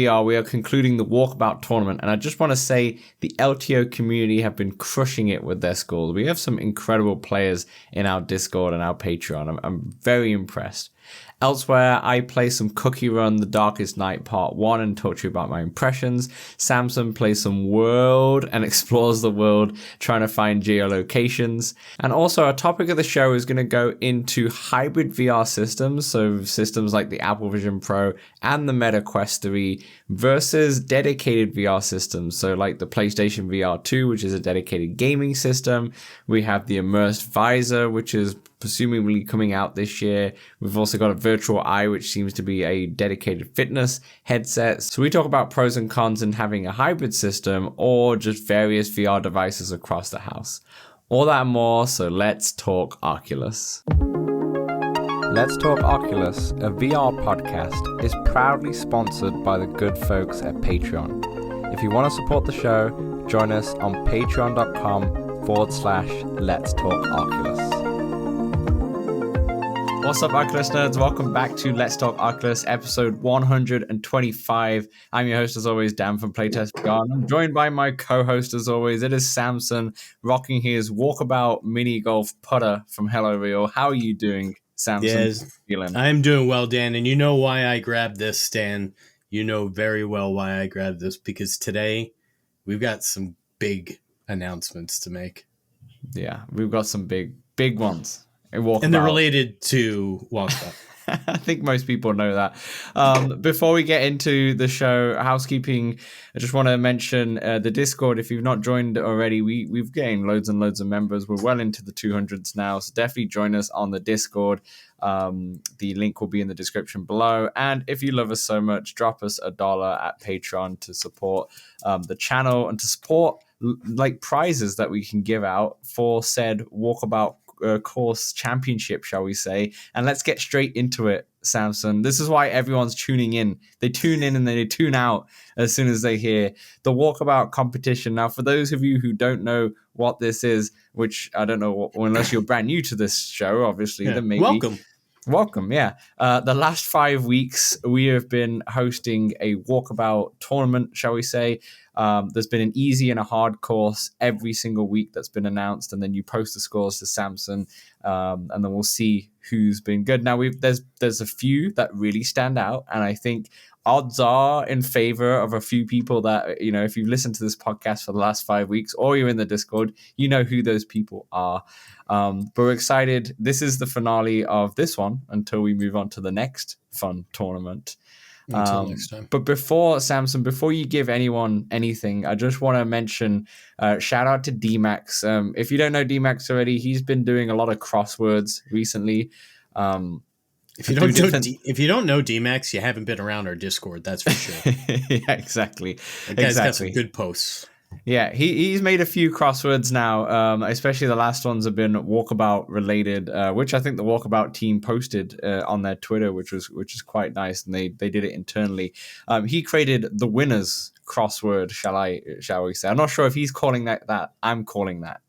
We are concluding the Walkabout Tournament, and I just want to say the LTO community have been crushing it with their scores. We have some incredible players in our Discord and our Patreon. I'm very impressed. Elsewhere, I play some Cookie Run, The Darkest Night Part 1 and talk to you about my impressions. Samson plays some Wooorld and explores the world trying to find geolocations. And also, our topic of the show is going to go into hybrid VR systems, so systems like the Apple Vision Pro and the Meta Quest 3 versus dedicated VR systems, so like the PlayStation VR 2, which is a dedicated gaming system. We have the Immersed Visor, which is presumably coming out this year. We've also got a virtual eye, which seems to be a dedicated fitness headset. So we talk about pros and cons in having a hybrid system or just various VR devices across the house. All that and more, so let's talk Oculus. Let's Talk Oculus, a VR podcast, is proudly sponsored by the good folks at Patreon. If you want to support the show, join us on patreon.com/Let's Talk Oculus. What's up, Oculus nerds? Welcome back to Let's Talk Oculus, episode 125. I'm your host, as always, Dan from Playtest VR. I'm joined by my co-host, as always. It is Samson, rocking his Walkabout mini golf putter from Hello Real. How are you doing, Samson? Yes, I'm doing well, Dan. And you know why I grabbed this, Dan? You know very well why I grabbed this, because today we've got some big announcements to make. Yeah, we've got some big ones. And they're related to Walkabout. I think most people know that. Before we get into the show, housekeeping, I just want to mention the Discord. If you've not joined already, we've gained loads and loads of members. We're well into the 200s now, so definitely join us on the Discord. The link will be in the description below. And if you love us so much, drop us $1 at Patreon to support the channel and to support like prizes that we can give out for said Walkabout course championship, shall we say. And let's get straight into it, Samson. This is why everyone's tuning in. They tune in and then they tune out as soon as they hear the Walkabout competition. Now, for those of you who don't know what this is, which I don't know, unless you're brand new to this show, obviously, then maybe. Welcome, yeah. The last 5 weeks, we have been hosting a Walkabout tournament, shall we say. There's been an easy and a hard course every single week that's been announced, and then you post the scores to Samson, and then we'll see who's been good. Now, there's a few that really stand out, and I think odds are in favor of a few people that, you know, if you've listened to this podcast for the last 5 weeks or you're in the Discord, you know who those people are. But we're excited. This is the finale of this one until we move on to the next fun tournament. Until next time. But before, Samson, before you give anyone anything, I just want to mention, shout out to D-Max. If you don't know D-Max already, he's been doing a lot of crosswords recently. If you don't know D-Max, you haven't been around our Discord, that's for sure. Yeah, exactly. The guy's got some good posts. Yeah, he's made a few crosswords now, especially the last ones have been Walkabout related, which I think the Walkabout team posted on their Twitter, which is quite nice, and they did it internally. He created the winners crossword, shall we say. I'm not sure if he's calling that. I'm calling that.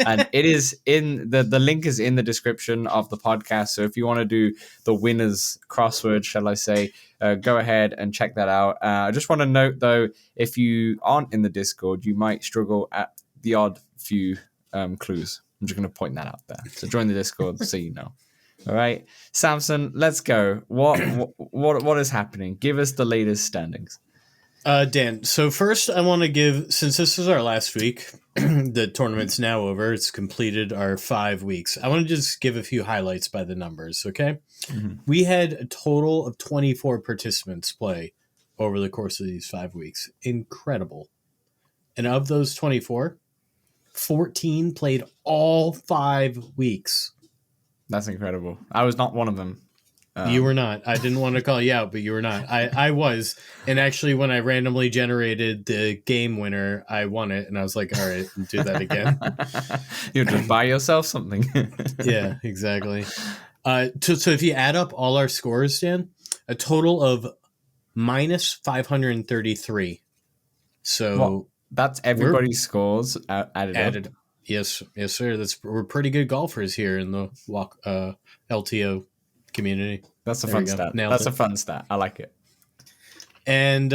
And it is in the link is in the description of the podcast. So if you want to do the winners crossword, shall I say, go ahead and check that out. I just want to note, though, if you aren't in the Discord, you might struggle at the odd few clues. I'm just going to point that out there. So join the Discord so you know. All right, Samson, let's go. What is happening? Give us the latest standings. Dan, so first I want to give, since this is our last week, the tournament's now over, it's completed our 5 weeks. I want to just give a few highlights by the numbers, okay? Mm-hmm. We had a total of 24 participants play over the course of these 5 weeks. Incredible. And of those 24, 14 played all 5 weeks. That's incredible. I was not one of them. You were not. I didn't want to call you out, but you were not. I was. And actually, when I randomly generated the game winner, I won it. And I was like, all right, do that again. You'll just buy yourself something. Yeah, exactly. So if you add up all our scores, Dan, a total of minus 533. So that's everybody's scores added up. Yes, sir. We're pretty good golfers here in the LTO community. That's a fun stat. That's a fun stat. I like it. And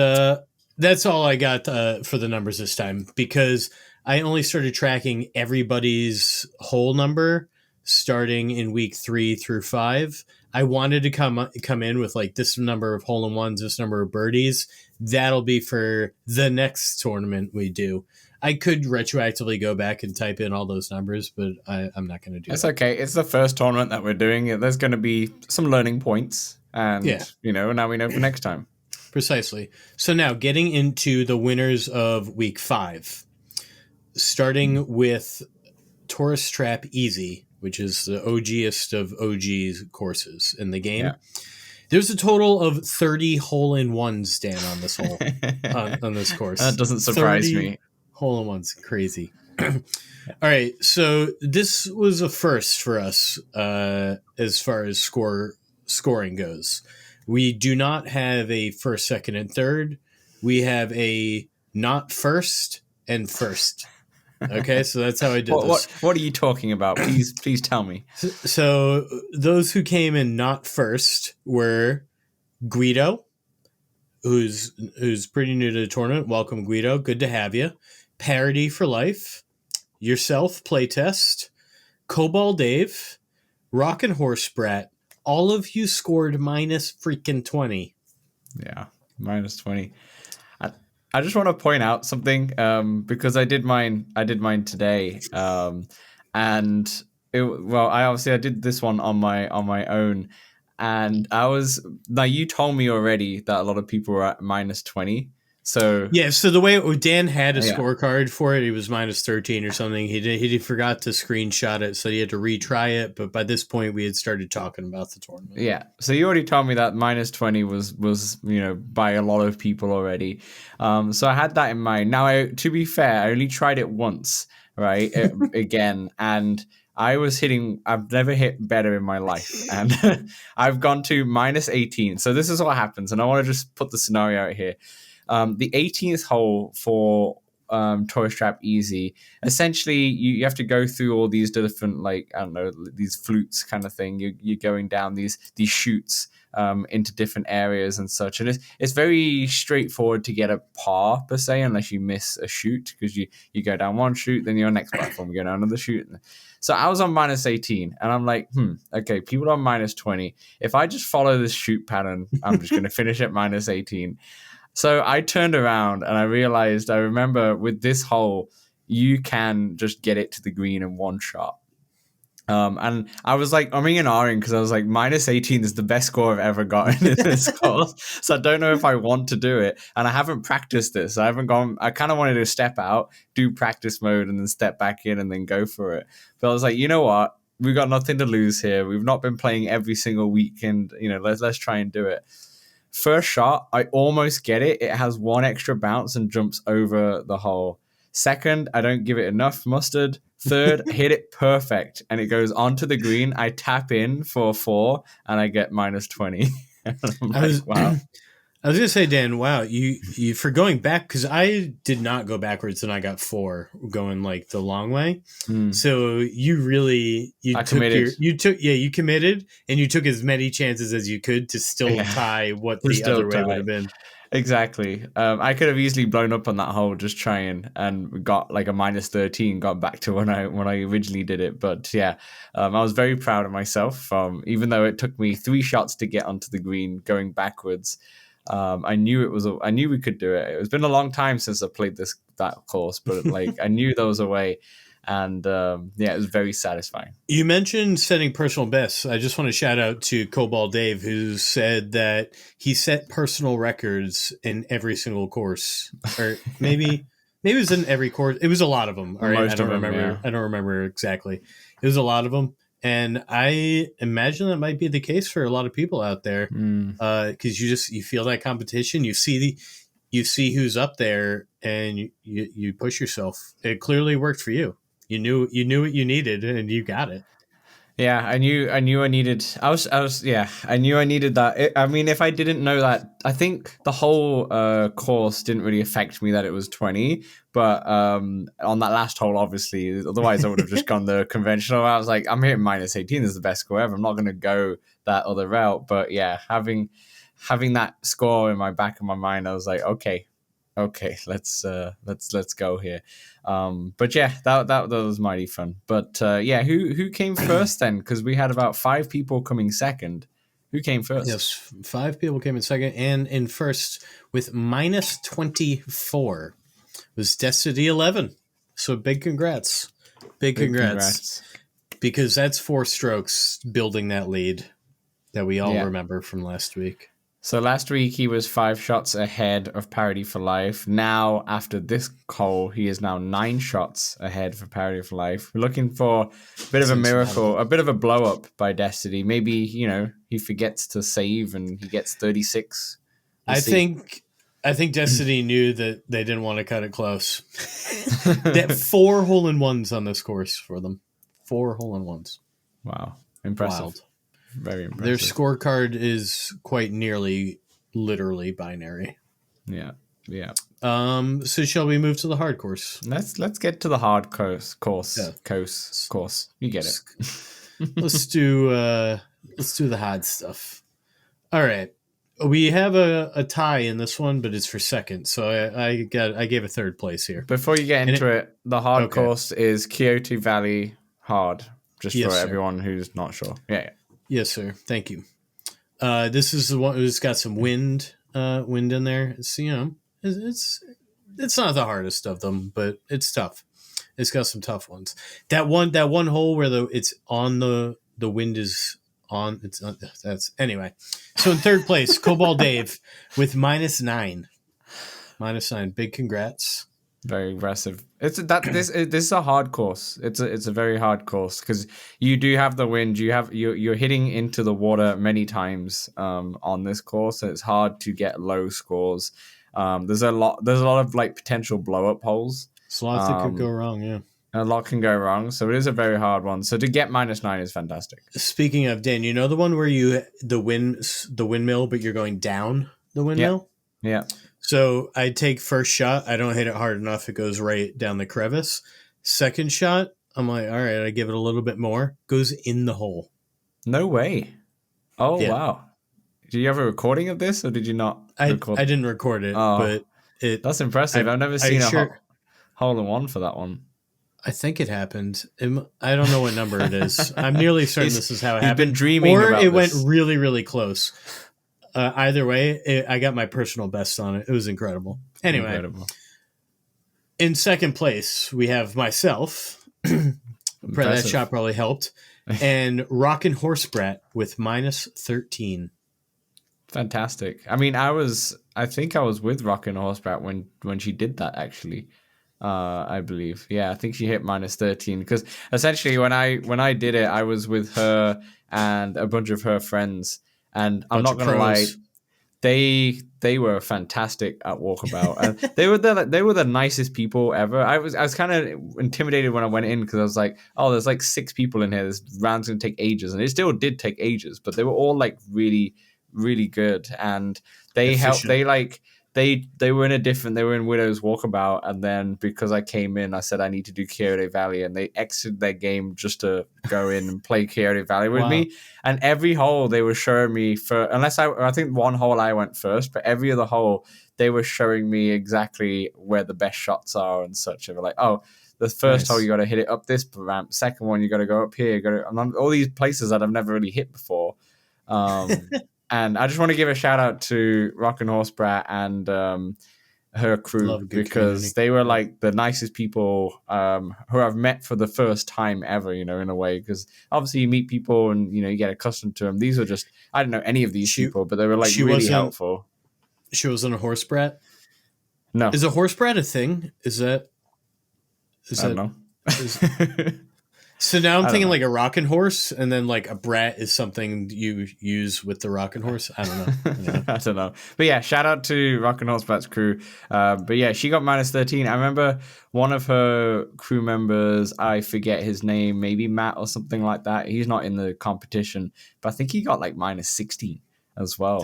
that's all I got for the numbers this time, because I only started tracking everybody's whole number starting in week 3 through 5. I wanted to come in with like this number of hole in ones, this number of birdies. That'll be for the next tournament we do. I could retroactively go back and type in all those numbers, but I'm not going to do It's that. okay. It's the first tournament that we're doing. There's going to be some learning points, and Yeah. now we know for next time. Precisely. So now getting into the winners of week 5, starting with Tourist Trap Easy, which is the OGest of OG courses in the game. Yeah. There's a total of 30 hole-in-ones, Dan, on this hole, on this course. That doesn't surprise 30 me. Hole-in-ones, crazy. All right, so this was a first for us as far as scoring goes. We do not have a first, second, and third. We have a not first and first. Okay, so that's how I did this. What are you talking about? Please tell me. So those who came in not first were Guido, who's pretty new to the tournament. Welcome, Guido. Good to have you. Parody for Life, yourself, Playtest, Cobalt Dave, Rockin' Horse Brat. All of you scored minus freaking 20. Yeah, minus 20. I just want to point out something because I did mine today, and I did this one on my own, and now you told me already that a lot of people were at minus 20. So yeah, so the way Dan had a scorecard for it, he was minus 13 or something. He forgot to screenshot it, so he had to retry it. But by this point, we had started talking about the tournament. Yeah, so you already told me that minus 20 was by a lot of people already. So I had that in mind. Now, to be fair, I only tried it once, right? Again, and I've never hit better in my life, and I've gone to minus 18. So this is what happens, and I want to just put the scenario out here. The 18th hole for Tourist Trap Easy, essentially you have to go through all these different, like, I don't know, these flutes kind of thing. You're going down these chutes into different areas and such, and it's very straightforward to get a par per se, unless you miss a chute, because you go down one chute, then you're on next platform, you go down another chute. So I was on minus 18, and I'm like, okay, people are on minus 20. If I just follow this chute pattern, I'm just going to finish at minus 18. So I turned around and I remember with this hole, you can just get it to the green in one shot. And I was like, I'm and ahhing because I was like, minus 18 is the best score I've ever gotten in this course. So I don't know if I want to do it. And I haven't practiced this. I kind of wanted to step out, do practice mode, and then step back in and then go for it. But I was like, you know what? We've got nothing to lose here. We've not been playing every single week, and let's try and do it. First shot, I almost get it. It has one extra bounce and jumps over the hole. Second, I don't give it enough mustard. Third, hit it perfect, and it goes onto the green. I tap in for 4, and I get minus 20. Wow. I was gonna say, Dan, wow, you for going back, because I did not go backwards and I got 4 going like the long way. So you really you committed, and you took as many chances as you could to still tie what the other way would have been. Exactly. I could have easily blown up on that hole just trying, and got like a minus 13, got back to when I originally did it. But yeah, I was very proud of myself. Even though it took me 3 shots to get onto the green going backwards. I knew we could do it. It's been a long time since I played that course, but like I knew there was a way, and it was very satisfying. You mentioned setting personal bests. I just want to shout out to Cobalt Dave, who said that he set personal records in every single course, or maybe it was in every course. It was a lot of them. All right, I don't remember exactly. It was a lot of them. And I imagine that might be the case for a lot of people out there, because you feel that competition. You see who's up there, and you push yourself. It clearly worked for you. You knew what you needed, and you got it. Yeah, I knew I needed. I knew I needed that. I mean, if I didn't know that, I think the whole course didn't really affect me that it was 20. But on that last hole, obviously, otherwise I would have just gone the conventional. I was like, I'm hitting minus 18 is the best score ever. I'm not going to go that other route. But yeah, having having that score in my back of my mind, I was like, okay, let's go here. But yeah, that was mighty fun. But yeah, who came first then? Because we had about 5 people coming second. Who came first? Yes, 5 people came in second, and in first with minus 24 was Destiny 11. So big congrats. Big congrats. Because that's 4 strokes building that lead that we all remember from last week. So last week he was 5 shots ahead of Parity for Life. Now, after this call, he is now 9 shots ahead for Parity for Life. We're looking for a bit of a miracle, a bit of a blow up by Destiny. Maybe, he forgets to save and he gets 36. I think Destiny knew that they didn't want to cut it close. They had 4 hole-in-ones on this course for them. 4 hole-in-ones. Wow. Impressive. Wild. Very impressive. Their scorecard is quite nearly literally binary. Yeah. So shall we move to the hard course? Let's get to the hard course. You get it. Let's do the hard stuff. All right. We have a tie in this one, but it's for second. So I gave a third place here. Before you get into it, the hard course is Coyote Valley hard. Just for everyone who's not sure. Yeah. Yes, sir. Thank you. This is the one who's got some wind in there. It's it's not the hardest of them, but it's tough. It's got some tough ones. That one hole where it's on the wind is on. That's anyway. So in third place, Cobalt Dave with -9. -9. Big congrats. Very aggressive. This is a hard course. It's a very hard course because you do have the wind. You're hitting into the water many times on this course. So it's hard to get low scores. There's a lot of like potential blow up holes. There's a lot that could go wrong. Yeah, a lot can go wrong. So it is a very hard one. So to get -9 is fantastic. Speaking of, Dan, you know the one where the windmill, but you're going down the windmill. Yeah. So I take first shot. I don't hit it hard enough. It goes right down the crevice. Second shot, I'm like, all right, I give it a little bit more. Goes in the hole. No way. Oh, yeah. Wow. Did you have a recording of this or did you not record? I didn't record it, but that's impressive. I've never seen hole-in-one for that one. I think it happened. I don't know what number it is. I'm nearly certain this is how it happened. He's been dreaming about this. Or it went really, really close. Either way, I got my personal best on it. It was incredible. Anyway, in second place, we have myself. That shot probably helped. And Rockin' Horse Brat with -13. Fantastic. I mean, I think I was with Rockin' Horse Brat when she did that, actually. I believe. Yeah, I think she hit -13 because essentially when I did it, I was with her and a bunch of her friends. And I'm not gonna lie, they were fantastic at Walkabout. And they were the nicest people ever. I was kind of intimidated when I went in because I was like, oh, there's like 6 people in here. This round's gonna take ages, and it still did take ages. But they were all like really, really good, and they helped. They were in Widow's Walkabout, and then because I came in, I said I need to do Coyote Valley, and they exited their game just to go in and play Coyote Valley with me. And every hole they were showing me I think one hole I went first, but every other hole they were showing me exactly where the best shots are and such. They were like, oh, the first hole you got to hit it up this ramp, second one you got to go up here, all these places that I've never really hit before. And I just want to give a shout out to Rockin' Horse Brat and her crew because they were like the nicest people who I've met for the first time ever, in a way. Because obviously you meet people and, you get accustomed to them. These are just, I don't know any of these people, but they were like really helpful. She wasn't a horse brat? No. Is a horse brat a thing? I don't know. So now I'm thinking like a rockin' horse, and then like a brat is something you use with the rockin' horse. I don't know. I don't know. But yeah, shout out to Rockin' Horse Brat's crew. But yeah, she got -13. I remember one of her crew members, I forget his name, maybe Matt or something like that. He's not in the competition, but I think he got like -16 as well.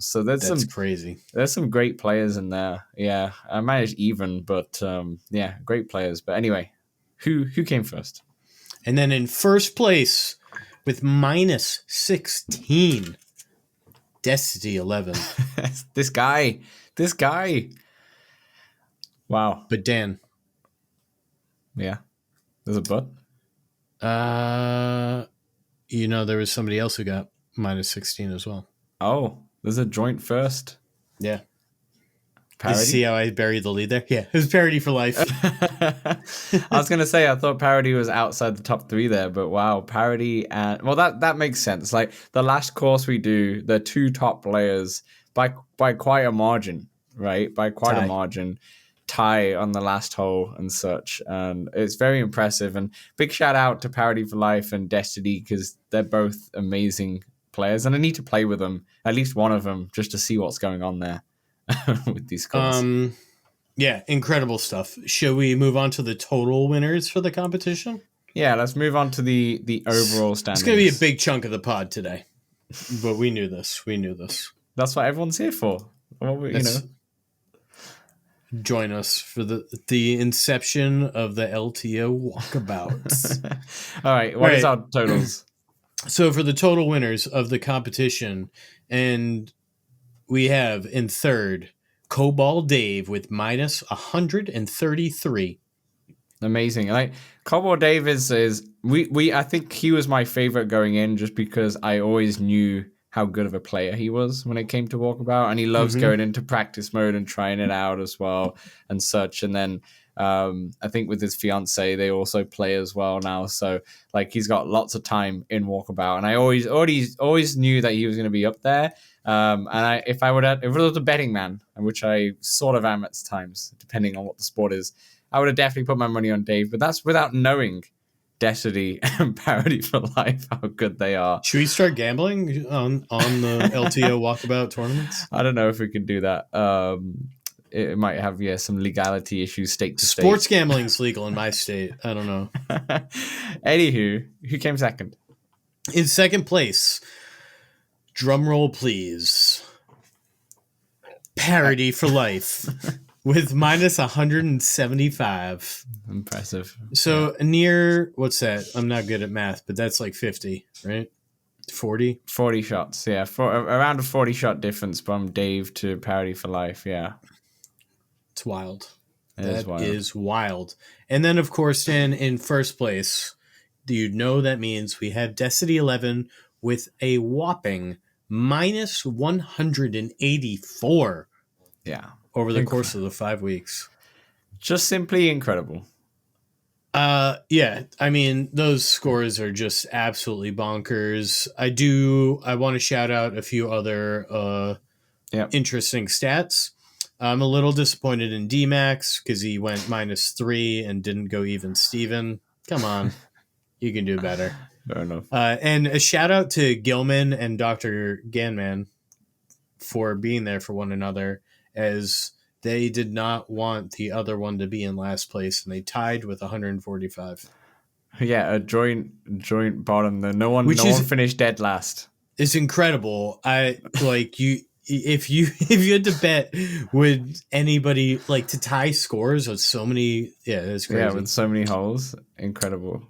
So that's crazy. There's some great players in there. Yeah, I managed even, but yeah, great players. But anyway, who came first? And then in first place with -16 Destiny 11. This guy. Wow. But Dan. Yeah. There's a but. There was somebody else who got minus 16 as well. Oh, there's a joint first. Yeah. Parody? You see how I buried the lead there? Yeah, it was parody for life. I was going to say, I thought parody was outside the top 3 there, but wow, parody and... Well, that makes sense. Like, the last course we do, the 2 top players by quite a margin, right? By quite a margin. Tie on the last hole and such. And it's very impressive. And big shout out to Parody for Life and Destiny, because they're both amazing players. And I need to play with them, at least one of them, just to see what's going on there. With these scores. Yeah, incredible stuff. Shall we move on to the total winners for the competition? Yeah, let's move on to the overall standings. It's going to be a big chunk of the pod today, but we knew this. That's what everyone's here for. Join us for the inception of the LTO walkabouts. All right, what is our totals? So for the total winners of the competition, and we have in third, Cobalt Dave with minus 133. Amazing. Like Cobalt Dave is I think he was my favorite going in, just because I always knew how good of a player he was when it came to Walkabout, and he loves going into practice mode and trying it out as well and such. And then I think with his fiance, they also play as well now. So like he's got lots of time in Walkabout, and I always knew that he was going to be up there. And if it was a betting man, which I sort of am at times, depending on what the sport is, I would have definitely put my money on Dave. But that's without knowing Destiny and Parody for Life, how good they are. Should we start gambling on the LTO Walkabout tournaments? I don't know if we can do that. It might have some legality issues state to state. Sports gambling's legal in my state. I don't know. Anywho, who came second? In second place, drum roll please, Parody for Life with minus 175. Impressive. So near, what's that? I'm not good at math, but that's like 50, right? 40? 40 shots, yeah. Around a 40 shot difference from Dave to Parody for Life, yeah. It's wild. That is wild. And then, of course, in first place, that means we have Destiny 11 with a whopping minus 184. Yeah. Over the course of the 5 weeks. Just simply incredible. Yeah. I mean, those scores are just absolutely bonkers. I want to shout out a few other interesting stats. I'm a little disappointed in D-Max because he went -3 and didn't go even Steven. Come on. You can do better. Fair enough. And a shout out to Gilman and Dr. Ganman for being there for one another, as they did not want the other one to be in last place, and they tied with 145. Yeah, a joint bottom. No one finished dead last. It's incredible. If you had to bet, would anybody like to tie scores with so many? Yeah, it's crazy. Yeah, with so many holes, incredible.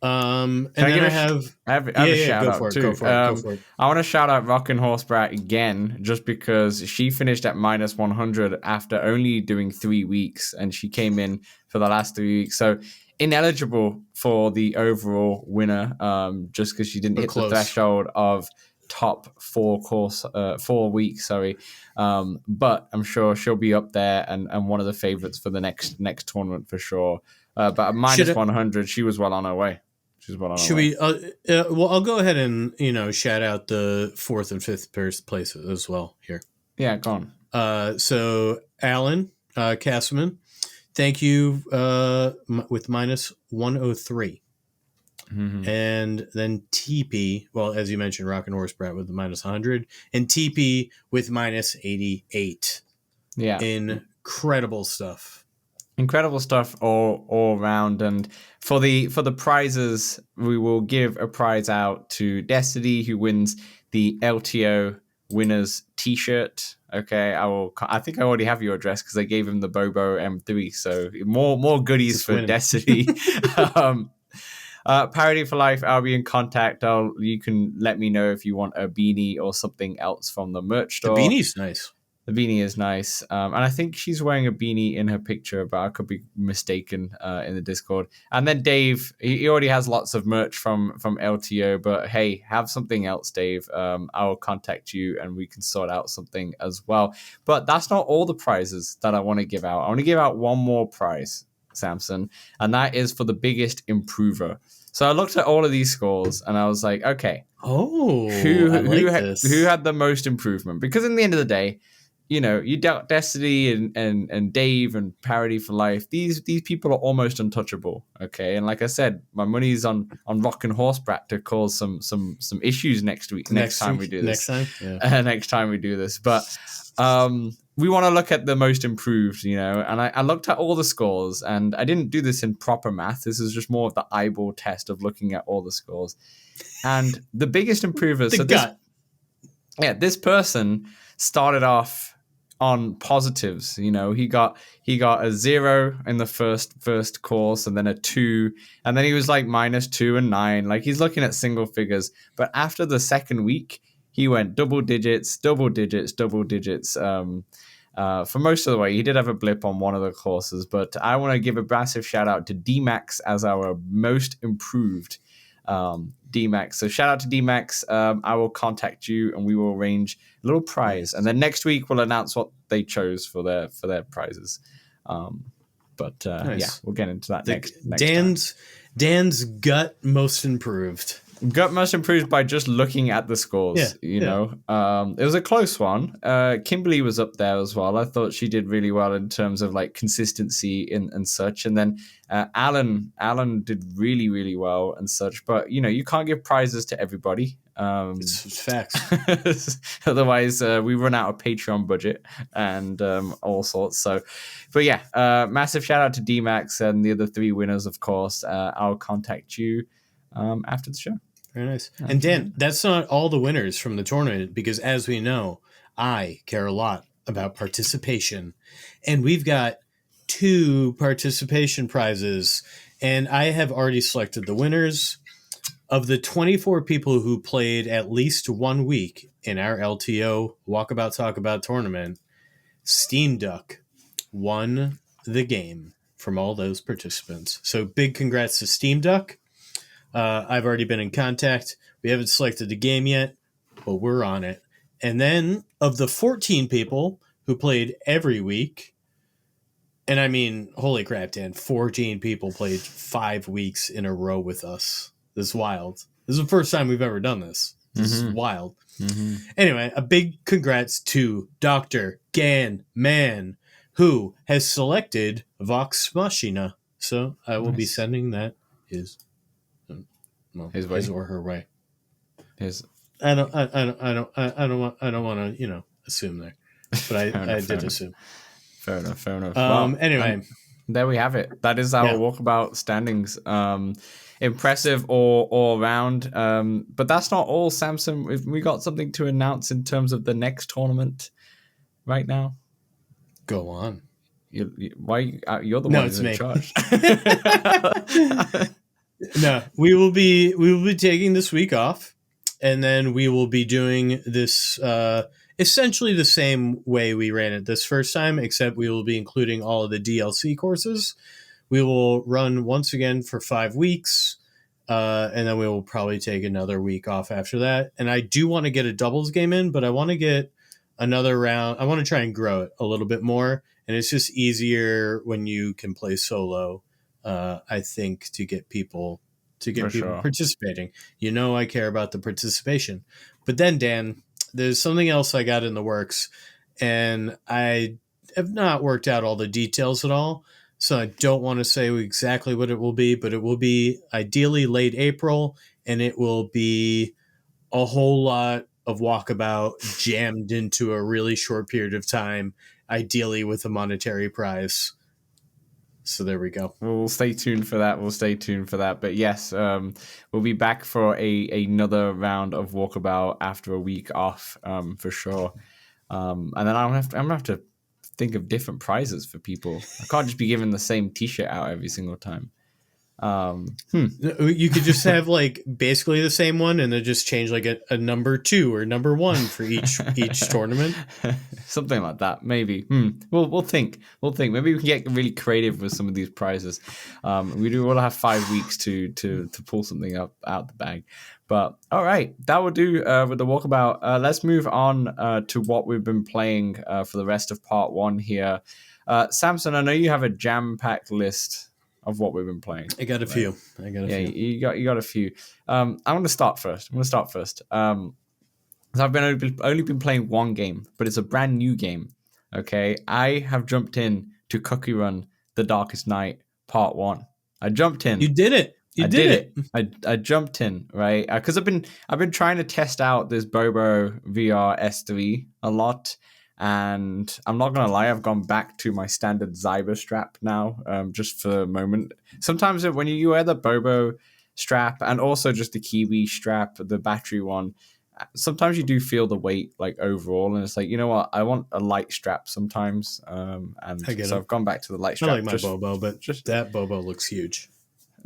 And then I have a shout out too. Go for it. I want to shout out Rockin' Horse Brat again, just because she finished at minus 100 after only doing 3 weeks, and she came in for the last 3 weeks. So ineligible for the overall winner, just because she didn't hit the threshold of top 4 weeks. But I'm sure she'll be up there and one of the favorites for the next tournament for sure. But at minus 100, she was well on her way. Should we? Well, I'll go ahead and shout out the 4th and 5th places as well here. Yeah, go on. So Alan Castleman, thank you with minus 103. Mm-hmm. And then TP, well, as you mentioned, Rockin' Horse Brat with the minus 100, and TP with minus 88. Yeah, incredible stuff. Incredible stuff all around. And for the prizes, we will give a prize out to Destiny, who wins the LTO winners t-shirt. Okay, I think I already have your address because I gave him the Bobo M3. So more goodies for Destiny. Parody for Life, I'll be in contact. You can let me know if you want a beanie or something else from the merch The store. beanie's nice. The beanie is nice. And I think she's wearing a beanie in her picture, but I could be mistaken in the Discord. And then Dave, he already has lots of merch from LTO, but hey, have something else, Dave. I will contact you and we can sort out something as well. But that's not all the prizes that I want to give out. I want to give out one more prize, Samson, and that is for the biggest improver. So I looked at all of these scores and I was like, okay, who had the most improvement? Because in the end of the day, you know, you doubt Destiny and Dave and Parody for Life. These people are almost untouchable. Okay, and like I said, my money's on Rock and Horsebrat to cause some issues next time we do this. Next time we do this, but we want to look at the most improved, you know. And I looked at all the scores, and I didn't do this in proper math. This is just more of the eyeball test of looking at all the scores, and the biggest improvers. This person started off on positives. You know, he got a 0 in the first course, and then a 2, and then he was like -2 and 9. Like, he's looking at single figures. But after the second week, he went double digits. For most of the way. He did have a blip on one of the courses, but I want to give a massive shout out to D-Max as our most improved D-Max. So shout out to D-Max. I will contact you and we will arrange a little prize. And then next week we'll announce what they chose for their prizes. Yeah, we'll get into that next Dan's gut most improved. Got most improved by just looking at the scores. You know, it was a close one. Kimberly was up there as well. I thought she did really well in terms of like consistency and such. And then Alan did really, really well and such. But you know, you can't give prizes to everybody. It's facts. Otherwise, we run out of Patreon budget and all sorts. So, but yeah, massive shout out to D-Max and the other 3 winners. Of course, I'll contact you after the show. Very nice. And Dan, that's not all the winners from the tournament, because as we know, I care a lot about participation, and we've got 2 participation prizes, and I have already selected the winners. Of the 24 people who played at least 1 week in our LTO Walkabout Talkabout tournament, Steam Duck won the game from all those participants. So big congrats to Steam Duck. I've already been in contact. We haven't selected the game yet, but we're on it. And then of the 14 people who played every week, and I mean, holy crap, Dan, 14 people played 5 weeks in a row with us. This is wild. This is the first time we've ever done this. This is wild. Anyway, a big congrats to Dr. Gan Man, who has selected Vox Machina. So I will be sending that his or her way. I don't want to, assume there, but I did assume. Fair enough. Anyway, there we have it. That is our Walkabout standings. Impressive all around. But that's not all, Samson. We got something to announce in terms of the next tournament right now. Go on. You're the one who's in charge. No, we will be taking this week off, and then we will be doing this essentially the same way we ran it this first time, except we will be including all of the DLC courses. We will run once again for 5 weeks, and then we will probably take another week off after that. And I do want to get a doubles game in, but I want to get another round. I want to try and grow it a little bit more, and it's just easier when you can play solo. I think to get people participating. You know, I care about the participation. But then, Dan, there's something else I got in the works, and I have not worked out all the details at all. So I don't want to say exactly what it will be, but it will be ideally late April, and it will be a whole lot of Walkabout jammed into a really short period of time, ideally with a monetary prize. So there we go. We'll stay tuned for that. But yes, we'll be back for another round of Walkabout after a week off, for sure. And then I'm gonna have to think of different prizes for people. I can't just be giving the same T-shirt out every single time. You could just have like basically the same one, and then just change like a number 2 or number 1 for each tournament. Something like that, maybe. We'll think. Maybe we can get really creative with some of these prizes. We do want to have 5 weeks to pull something up out the bag. But all right, that will do with the walkabout. Let's move on to what we've been playing for the rest of part 1 here. Samson, I know you have a jam-packed list of what we've been playing. I got a few. Yeah, you got a few. I'm going to start first. So I've only been playing one game, but it's a brand new game. Okay, I have jumped in to Cookie Run: The Darkest Night Part 1. I jumped in. You did it. You did it. I jumped in, right? Because I've been trying to test out this Bobo VR S3 a lot, and I'm not gonna lie, I've gone back to my standard Zyber strap now, just for a moment. Sometimes when you wear the Bobo strap and also just the Kiwi strap, the battery one, sometimes you do feel the weight like overall, and it's like, you know what, I want a light strap sometimes, and so I've gone back to the light strap. I like my Bobo, but that Bobo looks huge.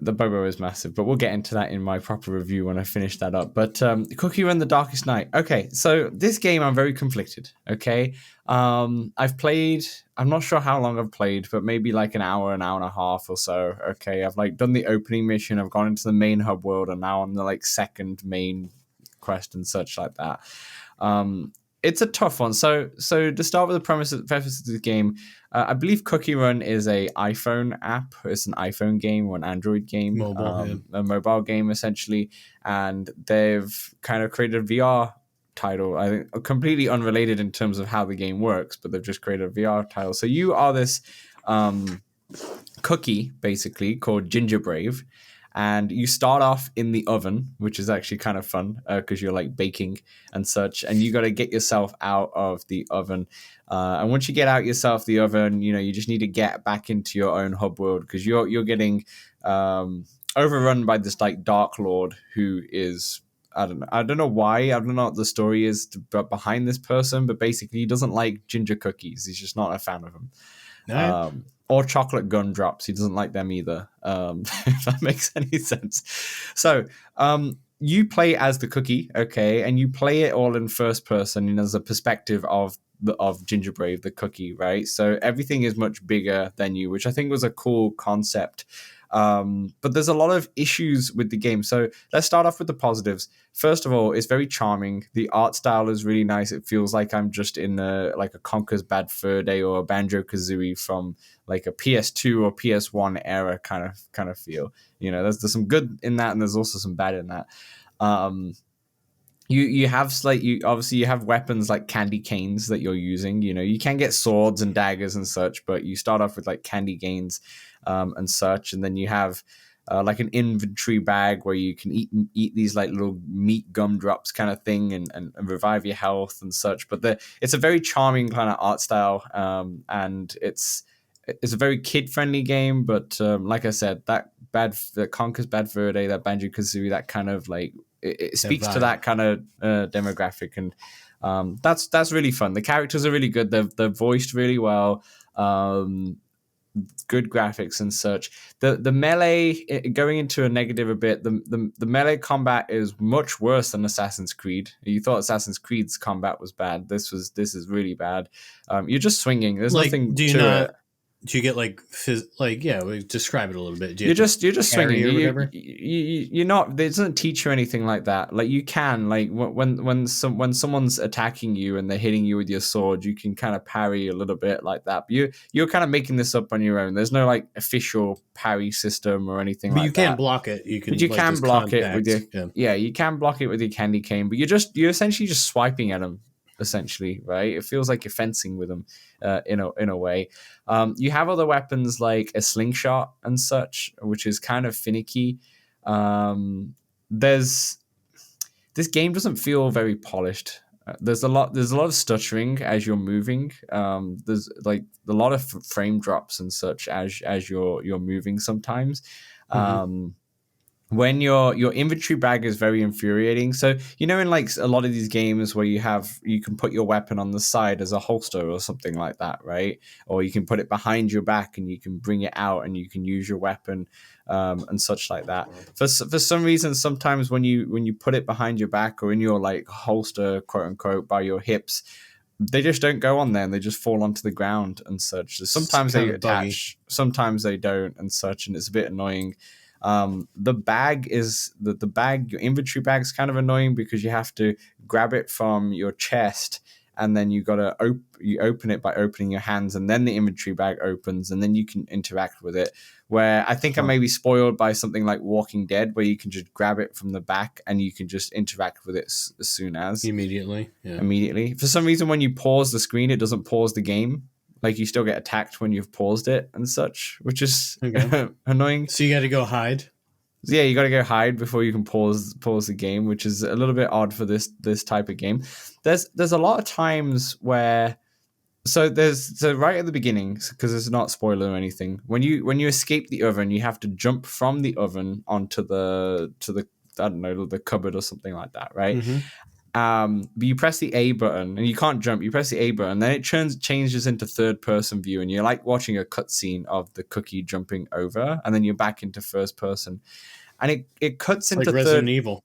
The Bobo is massive, but we'll get into that in my proper review when I finish that up. But Cookie Run: The Darkest Night. Okay, so this game I'm very conflicted. Okay, I've played. I'm not sure how long I've played, but maybe like an hour and a half or so. Okay, I've like done the opening mission. I've gone into the main hub world, and now I'm the like second main quest and such like that. It's a tough one. So to start with the preface of the game, I believe Cookie Run is a iPhone app. It's an iPhone game or an Android game, a mobile game essentially, and they've kind of created a VR title. I think completely unrelated in terms of how the game works, but they've just created a VR title. So you are this cookie basically called Ginger Brave. And you start off in the oven, which is actually kind of fun because you're like baking and such. And you got to get yourself out of the oven. And once you get out yourself the oven, you know, you just need to get back into your own hub world because you're getting overrun by this like Dark Lord who is, I don't know why. I don't know what the story is behind this person, but basically he doesn't like ginger cookies. He's just not a fan of them. No. Or chocolate gumdrops. He doesn't like them either, if that makes any sense. So you play as the cookie, okay, and you play it all in first person and as a perspective of Ginger Brave, the cookie, right? So everything is much bigger than you, which I think was a cool concept. But there's a lot of issues with the game. So let's start off with the positives. First of all, it's very charming. The art style is really nice. It feels like I'm just in like a Conker's Bad Fur Day or a Banjo-Kazooie from like a PS2 or PS1 era kind of feel. You know, there's some good in that, and there's also some bad in that. You have you have weapons like candy canes that you're using. You know, you can get swords and daggers and such, but you start off with like candy canes and such, and then you have like an inventory bag where you can eat these like little meat gumdrops kind of thing and revive your health and such. But it's a very charming kind of art style, and it's a very kid friendly game. But like I said, that Conker's Bad Fur Day, that Banjo-Kazooie, that kind of like it speaks to that kind of demographic, and that's really fun. The characters are really good. They're voiced really well. Good graphics and such. The melee, going into a negative a bit, the melee combat is much worse than Assassin's Creed. You thought Assassin's Creed's combat was bad. This is really bad. You're just swinging. There's like, nothing do you to not it. Do you get like describe it a little bit? You're just swinging. Or whatever? You're not. It doesn't teach you anything like that. Like you can like when someone's attacking you and they're hitting you with your sword, you can kind of parry a little bit like that. But you're kind of making this up on your own. There's no like official parry system or anything. But like you can't block it. You can. But you like, can block it with your you can block it with your candy cane. But you're essentially just swiping at them. Essentially, right? It feels like you're fencing with them in a way. You have other weapons like a slingshot and such, which is kind of finicky. This game doesn't feel very polished. There's a lot of stuttering as you're moving. There's like a lot of frame drops and such as you're moving sometimes. when your inventory bag is very infuriating. So in like a lot of these games where you can put your weapon on the side as a holster or something like that, right? Or you can put it behind your back and you can bring it out and you can use your weapon and such like that. For some reason, sometimes when you put it behind your back or in your like holster, quote unquote, by your hips, they just don't go on there and they just fall onto the ground and such. Sometimes they attach, sometimes they don't and such, and it's a bit annoying. The bag is the bag, your inventory bag is kind of annoying because you have to grab it from your chest and then you gotta open it by opening your hands, and then the inventory bag opens and then you can interact with it. Where I think I may be spoiled by something like Walking Dead, where you can just grab it from the back and you can just interact with it as soon as immediately. For some reason, when you pause the screen, it doesn't pause the game. Like you still get attacked when you've paused it and such, which is annoying. So you got to go hide. Yeah, you got to go hide before you can pause the game, which is a little bit odd for this type of game. There's a lot of times where so right at the beginning, because it's not spoiler or anything. When you escape the oven, you have to jump from the oven onto the I don't know, the cupboard or something like that, right? Mm-hmm. But you press the A button and you can't jump. You press the A button, then it changes into third person view, and you're like watching a cutscene of the cookie jumping over, and then you're back into first person, and it cuts into like Resident Evil.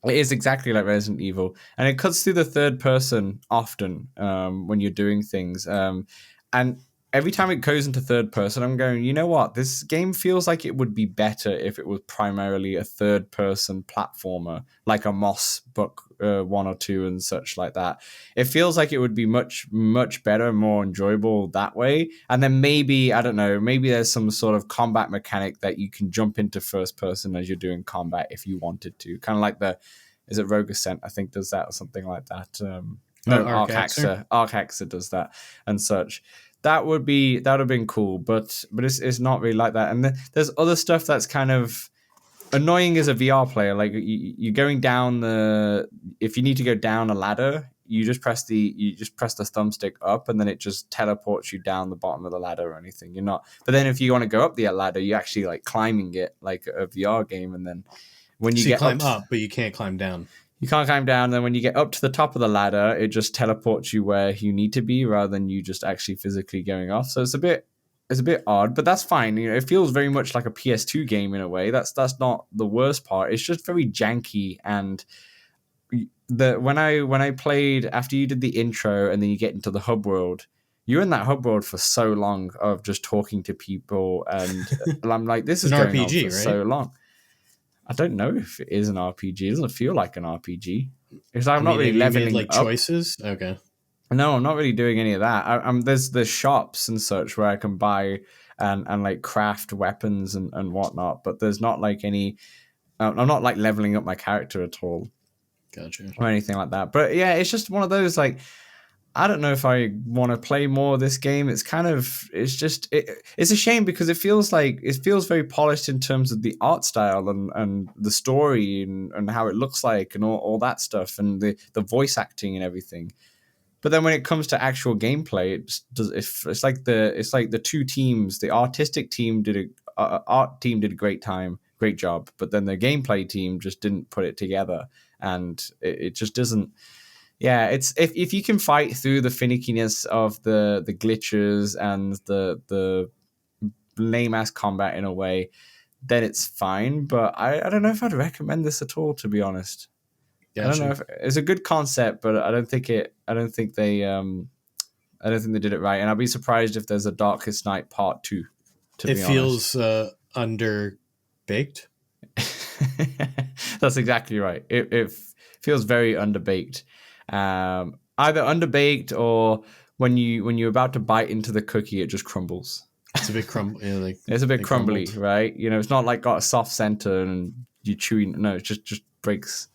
It is exactly like Resident Evil, and it cuts through the third person often when you're doing things. And every time it goes into third person, I'm going, you know what? This game feels like it would be better if it was primarily a third person platformer, like a Moss Book 1 or 2 and such like that. It feels like it would be much, much better, more enjoyable that way. And then maybe, I don't know, maybe there's some sort of combat mechanic that you can jump into first person as you're doing combat if you wanted to. Kind of like is it Rogue Ascent, I think, does that or something like that. No, Arc Haxer does that and such. That would have been cool, but it's not really like that. And there's other stuff that's kind of annoying as a VR player. Like you're going down if you need to go down a ladder, you just press the thumbstick up, and then it just teleports you down the bottom of the ladder or anything. You're not. But then if you want to go up the ladder, you're actually like climbing it like a VR game, and then when you climb up, but you can't climb down. You can't climb down. Then when you get up to the top of the ladder, it just teleports you where you need to be rather than you just actually physically going off. So it's a bit odd, but that's fine. It feels very much like a PS2 game in a way. That's not the worst part. It's just very janky. And when I played after you did the intro and then you get into the hub world, you're in that hub world for so long of just talking to people, and I'm like, this is going RPG, on for right? So long. I don't know if it is an RPG. It doesn't feel like an RPG because I'm not really leveling like up. Choices. Okay. No, I'm not really doing any of that. There's shops and such where I can buy and like craft weapons and whatnot, but there's not like any. I'm not like leveling up my character at all. Gotcha. Or anything like that. But yeah, it's just one of those like. I don't know if I want to play more of this game. It's a shame because it feels very polished in terms of the art style and the story and how it looks like and all that stuff and the voice acting and everything. But then when it comes to actual gameplay, it's like the two teams. The artistic team art team did a great job, but then the gameplay team just didn't put it together, and it just doesn't. Yeah, it's if you can fight through the finickiness of the glitches and the lame ass combat in a way, then it's fine. But I don't know if I'd recommend this at all, to be honest. Gotcha. I don't know if it's a good concept, but I don't think they did it right. And I'd be surprised if there's a Darkest Night Part 2. It feels underbaked. That's exactly right. It feels very underbaked. Either underbaked or when you're about to bite into the cookie, it just crumbles. It's a bit crumbly. Yeah, it's a bit crumbly, right? It's not like got a soft center and you chewing. No, it just breaks.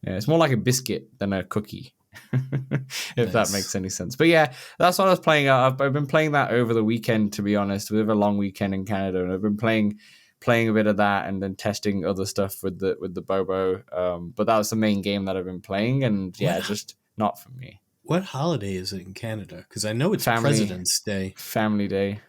Yeah, it's more like a biscuit than a cookie, if that makes any sense. But yeah, that's what I was playing. I've been playing that over the weekend, to be honest. We have a long weekend in Canada, and I've been playing a bit of that and then testing other stuff with the Bobo. But that was the main game that I've been playing, and yeah, just not for me. What holiday is it in Canada? Because I know it's President's Day. Family Day.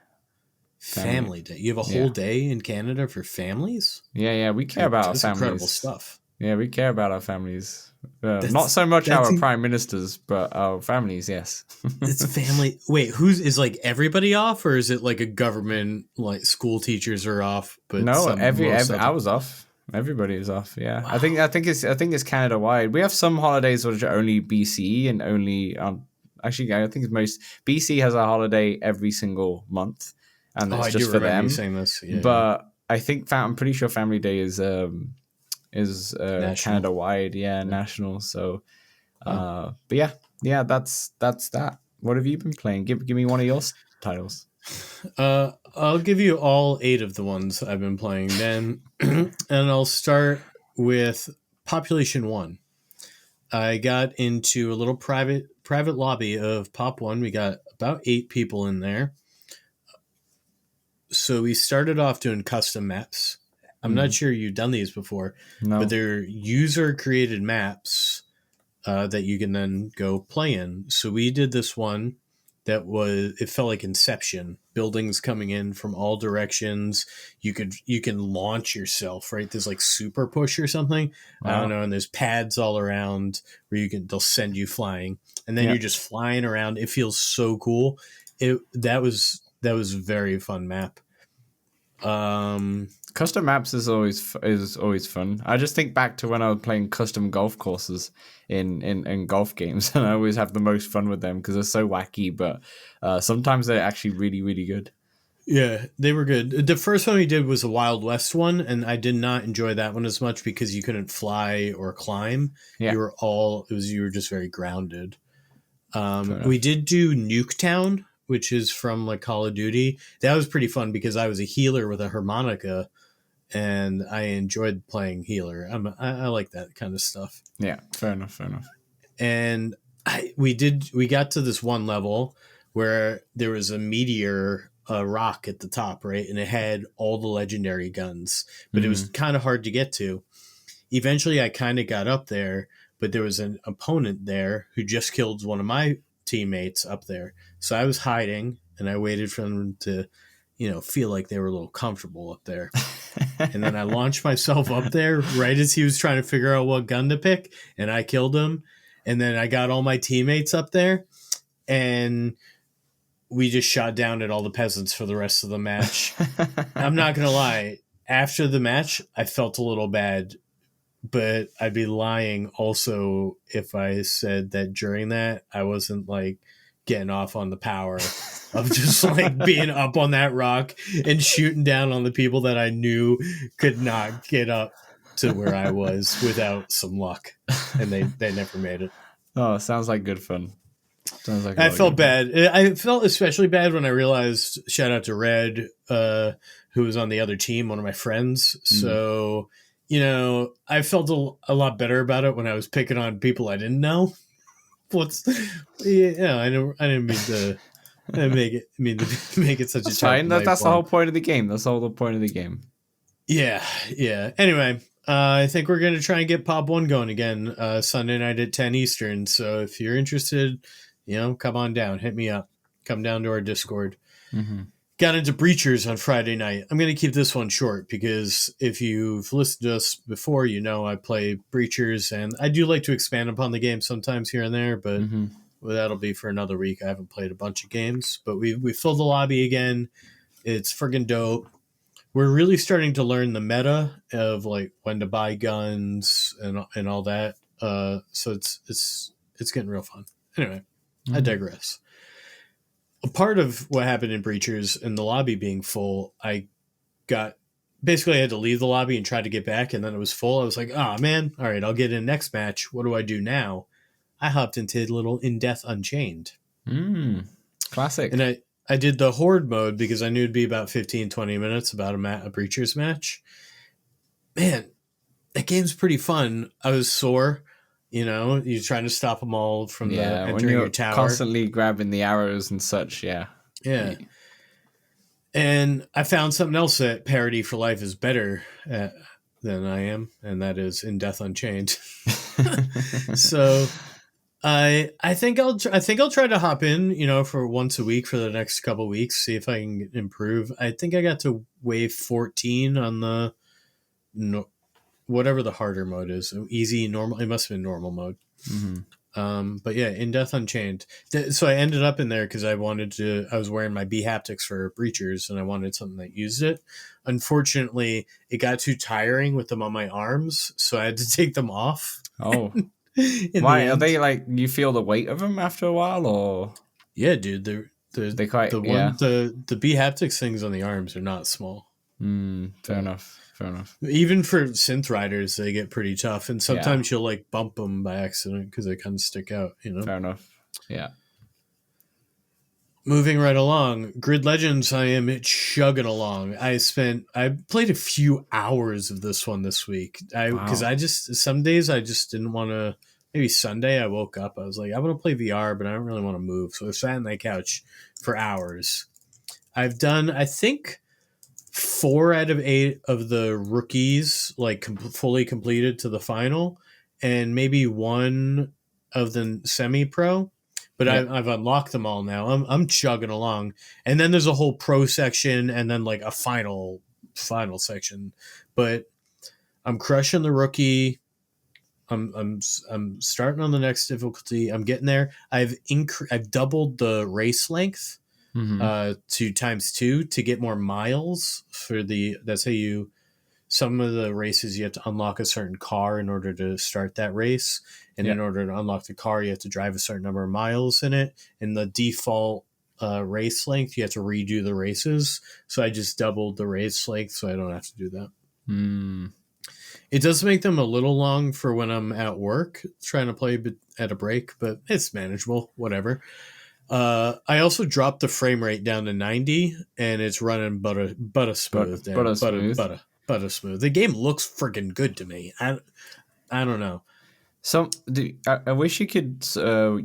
Family Day. You have a whole day in Canada for families? Yeah. We care about our families. Incredible stuff. Yeah, we care about our families. Not so much our prime ministers, but our families, yes. It's family. Wait, is like everybody off, or is it like a government, like school teachers are off? But no, I was off. Everybody is off. Yeah, wow. I think it's Canada wide. We have some holidays which are only BC and only actually I think it's most BC has a holiday every single month, and it's just for them. Saying this. Yeah, but I think I'm pretty sure Family Day is Canada wide, national. So, but yeah, that's that. What have you been playing? Give me one of your titles. I'll give you all 8 of the ones I've been playing then, and I'll start with Population 1. I got into a little private lobby of Pop 1. We got about 8 people in there. So we started off doing custom maps. I'm not sure you've done these before, but they're user-created maps that you can then go play in. So we did this one that it felt like Inception. Buildings coming in from all directions. You can launch yourself, right? There's like super push or something. Wow. I don't know. And there's pads all around where they'll send you flying, and then you're just flying around. It feels so cool. That was a very fun map. Custom maps is always fun. I just think back to when I was playing custom golf courses in golf games, and I always have the most fun with them because they're so wacky, but sometimes they're actually really, really good. Yeah, they were good. The first one we did was a Wild West one, and I did not enjoy that one as much because you couldn't fly or climb. Yeah. You were just very grounded. We did do Nuketown, which is from like Call of Duty. That was pretty fun because I was a healer with a harmonica, and I enjoyed playing healer. I like that kind of stuff. Yeah, fair enough. And we got to this one level where there was a meteor rock at the top, right? And it had all the legendary guns, but it was kind of hard to get to. Eventually I kind of got up there, but there was an opponent there who just killed one of my teammates up there. So I was hiding and I waited for them to, feel like they were a little comfortable up there. And then I launched myself up there right as he was trying to figure out what gun to pick, and I killed him. And then I got all my teammates up there, and we just shot down at all the peasants for the rest of the match. I'm not going to lie. After the match, I felt a little bad, but I'd be lying also if I said that during that I wasn't like getting off on the power of just like being up on that rock and shooting down on the people that I knew could not get up to where I was without some luck. And they never made it. Oh, sounds like good fun. I felt bad. I felt especially bad when I realized, shout out to Red, who was on the other team, one of my friends. So, I felt a lot better about it when I was picking on people I didn't know. I didn't mean to make it such that's a fine. That's the whole point of the game. That's the whole point of the game. Yeah. Anyway, I think we're going to try and get Pop 1 going again Sunday night at 10 Eastern. So if you're interested, come on down. Hit me up. Come down to our Discord. Mm-hmm. Got into Breachers on Friday night. I'm going to keep this one short because if you've listened to us before, I play Breachers, and I do like to expand upon the game sometimes here and there, but that'll be for another week. I haven't played a bunch of games, but we filled the lobby again. It's friggin' dope. We're really starting to learn the meta of like when to buy guns and all that. So it's getting real fun. Anyway, I digress. A part of what happened in Breachers and the lobby being full, I had to leave the lobby and try to get back, and then it was full. I was like, oh man, all right, I'll get in next match. What do I do now? I hopped into a little In Death Unchained. Classic. And I did the Horde mode because I knew it'd be about 15-20 minutes about a Breachers match. Man, that game's pretty fun. I was sore. You're trying to stop them all from entering your tower. Constantly grabbing the arrows and such, yeah. Yeah. And I found something else that Parody for Life is better than I am, and that is In Death Unchained. So I think I'll try to hop in, for once a week for the next couple weeks, see if I can improve. I think I got to wave 14 on the no, whatever the harder mode is, easy, normal. It must have been normal mode. But yeah, in Death Unchained. So I ended up in there because I was wearing my B haptics for breachers and I wanted something that used it. Unfortunately, it got too tiring with them on my arms, so I had to take them off. Oh, in why the are end. they like? You feel the weight of them after a while, or Yeah, dude, they quite? Yeah. the B haptics things on the arms are not small. Fair enough. Fair enough. Even for synth riders, they get pretty tough, and sometimes Yeah. you'll like bump them by accident because they kind of stick out. Fair enough. Yeah. Moving right along, Grid Legends, I am chugging along. I played a few hours of this one this week. Because Wow. some days I just didn't want to. Maybe Sunday I woke up, I was like, I want to play VR, but I don't really want to move. So I sat on my couch for hours. I've done, I think, 4 out of 8 of the rookies, like fully completed to the final, and maybe 1 of the semi-pro. But Yep. I've unlocked them all now. I'm chugging along, and then there's a whole pro section, and then like a final section. But I'm crushing the rookie. I'm starting on the next difficulty. I'm getting there. I've doubled the race length to ×2 to get more miles for that's how some of the races you have to unlock a certain car in order to start that race. And in order to unlock the car, you have to drive a certain number of miles in it. In the default race length, you have to redo the races. So I just doubled the race length so I don't have to do that. It does make them a little long for when I'm at work trying to play at a break, but it's manageable, whatever. I also dropped the frame rate down to 90, and it's running butter smooth. Butter smooth. The game looks freaking good to me. I don't know. I wish you could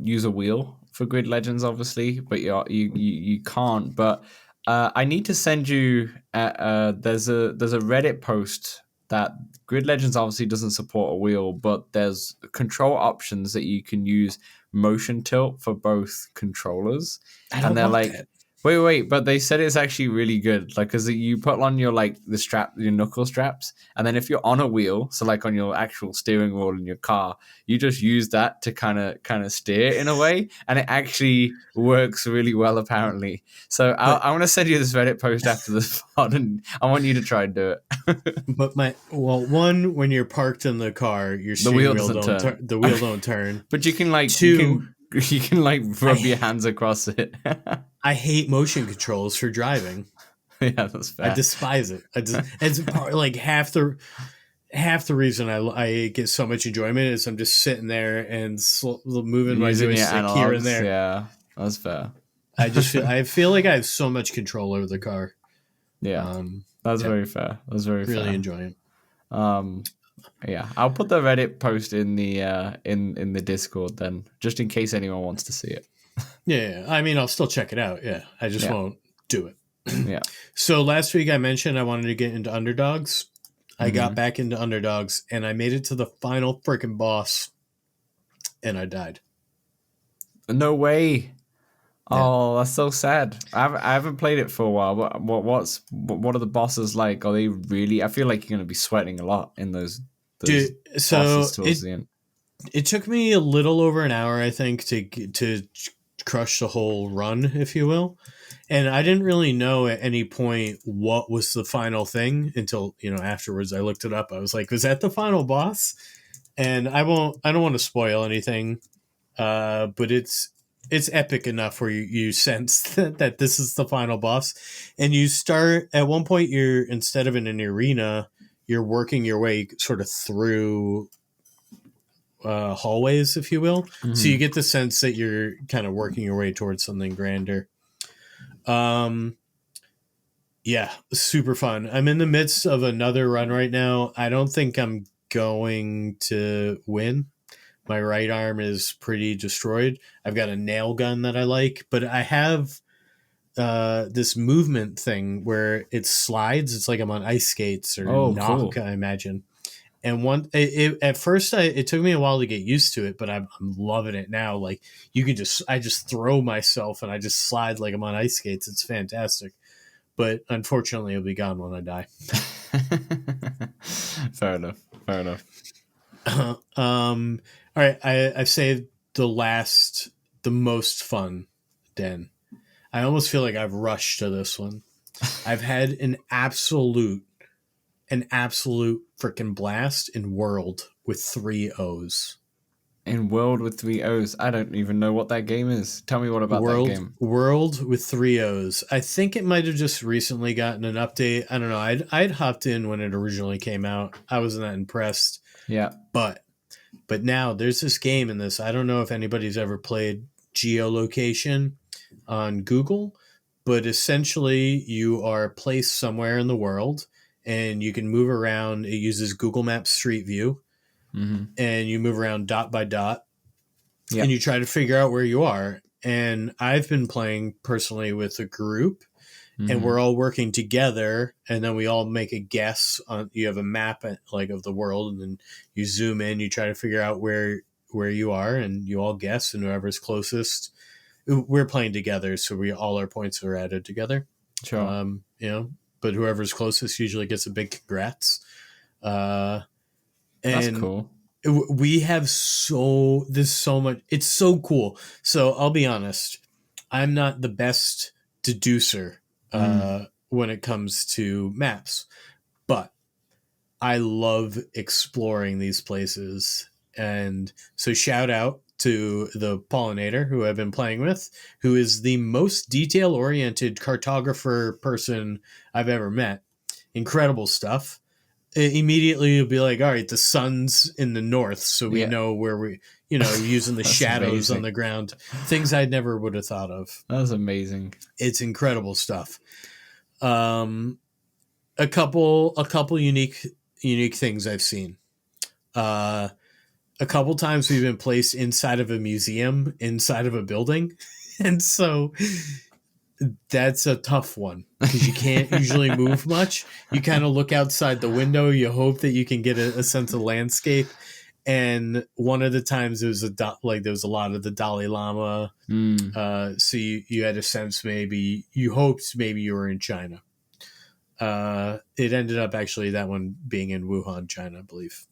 use a wheel for Grid Legends, obviously, but you can't. But I need to send you. There's a Reddit post that Grid Legends obviously doesn't support a wheel, but there's control options that you can use motion tilt for both controllers, and they're like, that. wait, but they said it's actually really good, like, because you put on your your knuckle straps, and then if you're on a wheel, so like on your actual steering wheel in your car, you just use that to kind of steer in a way, and it actually works really well apparently. So I want to send you this Reddit post after this pod, and I want you to try and do it. But one, when you're parked in the car, your steering wheel don't turn. The wheel don't turn. But you can like 2, you can like rub your hands across it. I hate motion controls for driving. Yeah, that's fair. I despise it. It's like half the reason I get so much enjoyment is I'm just sitting there and moving my joystick here and there. Yeah, that's fair. I feel like I have so much control over the car. Yeah, that's very fair. That's very really fair. enjoying. Yeah, I'll put the Reddit post in the in the Discord then, just in case anyone wants to see it. Yeah, I mean, I'll still check it out. Yeah, I just won't do it. Yeah. So last week I mentioned I wanted to get into underdogs. I got back into underdogs and I made it to the final freaking boss, and I died. No way. Oh, that's so sad. I haven't played it for a while. What are the bosses like? Are they really? I feel like you're going to be sweating a lot in those Dude, so bosses towards the end. It took me a little over an hour, I think, to crush the whole run, if you will. And I didn't really know at any point what was the final thing until, afterwards I looked it up. I was like, was that the final boss? And I don't want to spoil anything, but it's epic enough where you sense that this is the final boss. And you start at one point, instead of in an arena, you're working your way sort of through hallways, if you will. Mm-hmm. So you get the sense that you're kind of working your way towards something grander. Yeah, super fun. I'm in the midst of another run right now. I don't think I'm going to win. My right arm is pretty destroyed. I've got a nail gun that I like, but I have this movement thing where it slides. It's like I'm on ice skates or knock, cool. I imagine. And at first it took me a while to get used to it, but I'm loving it now. Like I just throw myself and I just slide like I'm on ice skates. It's fantastic. But unfortunately, it'll be gone when I die. Fair enough. Fair enough. All right, I've saved the most fun, Den. I almost feel like I've rushed to this one. I've had an absolute freaking blast in World with 3 O's. In World with 3 O's, I don't even know what that game is. Tell me what about that game. World with 3 O's. I think it might have just recently gotten an update. I don't know. I'd hopped in when it originally came out. I wasn't that impressed. Yeah. But now there's this game in this. I don't know if anybody's ever played geolocation on Google, but essentially you are placed somewhere in the world and you can move around. It uses Google Maps Street View, and you move around dot by dot, and you try to figure out where you are. And I've been playing personally with a group, and we're all working together, and then we all make a guess on. You have a map like of the world, and then you zoom in. You try to figure out where you are, and you all guess, and whoever's closest. We're playing together, so all our points are added together. Sure. But whoever's closest usually gets a big congrats. That's cool. We have so much. It's so cool. So I'll be honest. I'm not the best deducer when it comes to maps, but I love exploring these places. And so shout out to the Pollinator who I've been playing with, who is the most detail-oriented cartographer person I've ever met. Incredible stuff. Immediately you'll be like, all right, the sun's in the north, so we know where we, using the shadows on the ground, things I never would have thought of. That's amazing. It's incredible stuff. A couple unique things I've seen. A couple times we've been placed inside of a museum, inside of a building. And so that's a tough one because you can't usually move much. You kind of look outside the window. You hope that you can get a sense of landscape. And one of the times there was a lot of the Dalai Lama. So you had a sense you hoped you were in China. It ended up actually that one being in Wuhan, China, I believe.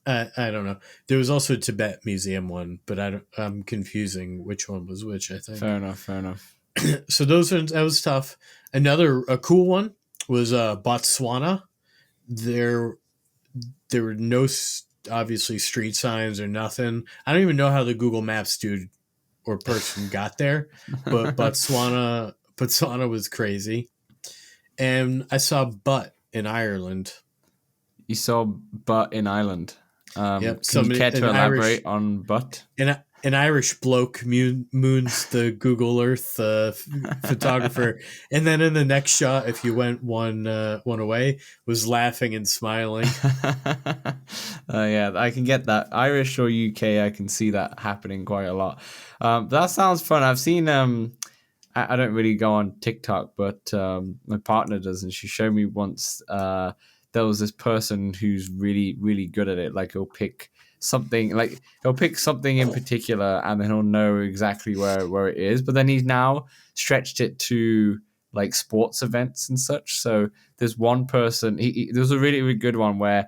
I don't know. There was also a Tibet Museum one, but I'm confusing which one was which, I think. Fair enough. So that was tough. A cool one was Botswana. There were no obviously street signs or nothing. I don't even know how the Google Maps dude or person got there, but Botswana was crazy. And I saw butt in Ireland. You saw butt in Ireland. Yep. Can you care to elaborate on butt? An Irish bloke moons the Google Earth photographer, and then in the next shot, if you went one away, was laughing and smiling. Yeah, I can get that. Irish or UK, I can see that happening quite a lot. That sounds fun. I've seen. I don't really go on TikTok, but my partner does, and she showed me once. There was this person who's really, really good at it. Like he'll pick something in particular, and then he'll know exactly where it is. But then he's now stretched it to like sports events and such. So there's one person. There was a really, really good one where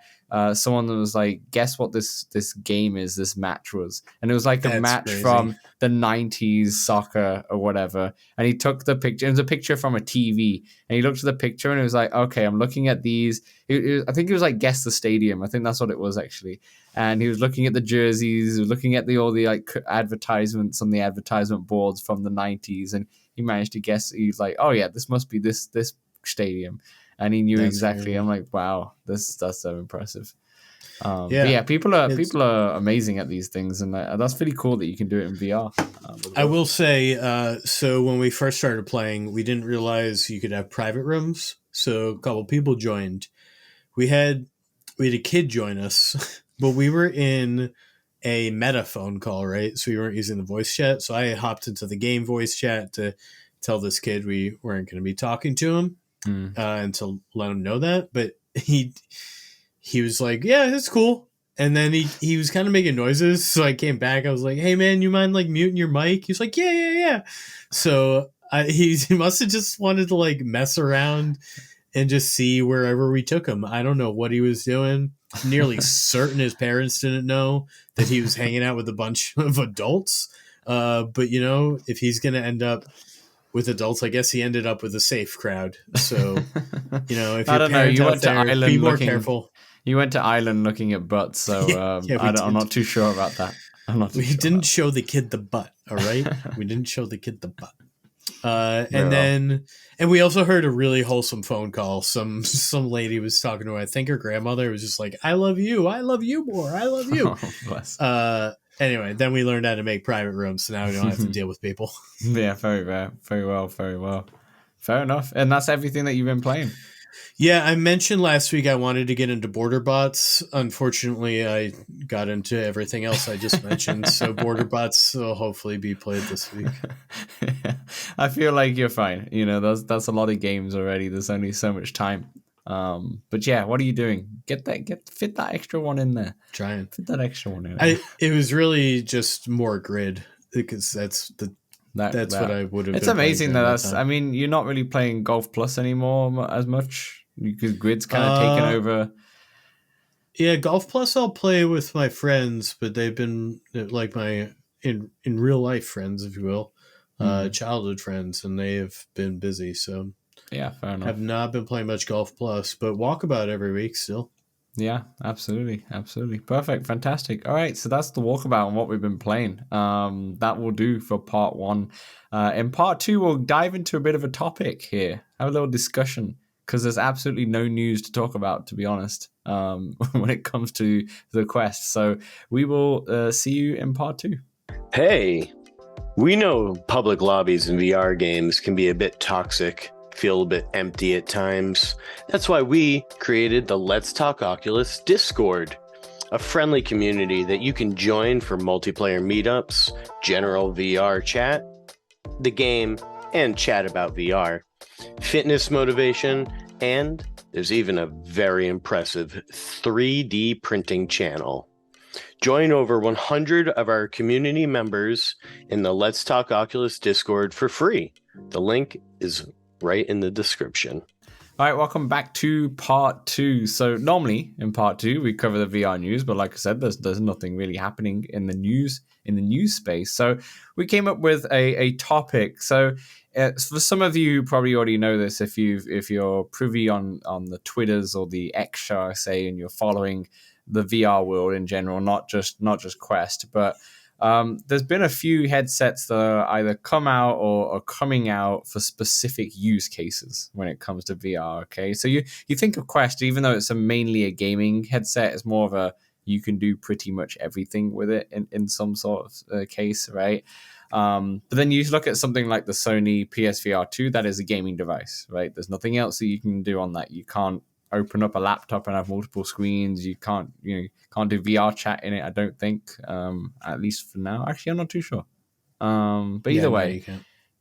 someone was like, "Guess what this game is? This match was," and it was like a match crazy. From the 90s soccer or whatever. And he took the picture. It was a picture from a TV, and he looked at the picture and it was like, "Okay, I'm looking at these." I think it was like guess the stadium. I think that's what it was actually. And he was looking at the jerseys, he was looking at all the like advertisements on the advertisement boards from the 90s, and he managed to guess. He's like, "Oh yeah, this must be this stadium," and he knew that's exactly. Crazy. I'm like, wow, that's so impressive. People are amazing at these things, and that's really cool that you can do it in VR. I will say, so when we first started playing, we didn't realize you could have private rooms. So a couple people joined. We had a kid join us, but we were in a meta phone call, right? So we weren't using the voice chat. So I hopped into the game voice chat to tell this kid we weren't going to be talking to him and to let him know that. But he he was like, yeah, that's cool. And then he was kind of making noises. So I came back. I was like, hey, man, you mind like muting your mic? He's like, yeah. So he must have just wanted to like mess around and just see wherever we took him. I don't know what he was doing. Nearly certain his parents didn't know that he was hanging out with a bunch of adults. But, you know, if he's going to end up with adults, I guess he ended up with a safe crowd. So, you know, if I your don't know. parents You out went to there, Ireland be more looking. careful. You went to Ireland looking at butts, so Yeah, I'm not too sure about that. We didn't show the kid the butt, all right? We didn't show the kid the butt. And we also heard a really wholesome phone call. Some lady was talking to her, I think her grandmother was just like, I love you more, I love you. Oh, bless. Anyway, then we learned how to make private rooms, so now we don't have to deal with people. Yeah, very well. Fair enough. And that's everything that you've been playing. Yeah, I mentioned last week I wanted to get into border bots. Unfortunately, I got into everything else I just mentioned. So border bots will hopefully be played this week. Yeah, I feel like you're fine. You know, that's a lot of games already. There's only so much time. But yeah, what are you doing? Fit that extra one in there. Trying. Fit that extra one in there. It was really just more grid because that's what I would have. It's amazing that I mean, you're not really playing Golf Plus anymore as much because Grid's kind of taken over. Yeah, Golf Plus I'll play with my friends, but they've been like my in real life friends, if you will, childhood friends, and they have been busy. So yeah, fair enough. Have not been playing much Golf Plus, but Walkabout every week still. Yeah, absolutely. Perfect, fantastic. All right, so that's the Walkabout and what we've been playing. That will do for part 1. In part 2, we'll dive into a bit of a topic here, have a little discussion, because there's absolutely no news to talk about, to be honest, when it comes to the quest. So we will see you in part 2. Hey, we know public lobbies in VR games can be a bit toxic, feel a bit empty at times. That's why we created the Let's Talk Oculus Discord, a friendly community that you can join for multiplayer meetups, general VR chat, the game, and chat about VR, fitness motivation, and there's even a very impressive 3D printing channel. Join over 100 of our community members in the Let's Talk Oculus Discord for free. The link is right in the description. All right, welcome back to part 2. So normally in part 2 we cover the VR news, but like I said, there's nothing really happening in the news space. So we came up with a topic. So for some of you probably already know this if you're privy on the Twitters or the X, shall I say, and you're following the VR world in general, not just Quest, but there's been a few headsets that are either come out or are coming out for specific use cases when it comes to VR. Okay, so you think of Quest, even though it's mainly a gaming headset, it's more of a you can do pretty much everything with it in some sort of case, right? But then you look at something like the Sony PSVR 2, that is a gaming device, right? There's nothing else that you can do on that. You can't open up a laptop and have multiple screens. You can't do VR chat in it, I don't think, at least for now. Actually, I'm not too sure. But either way,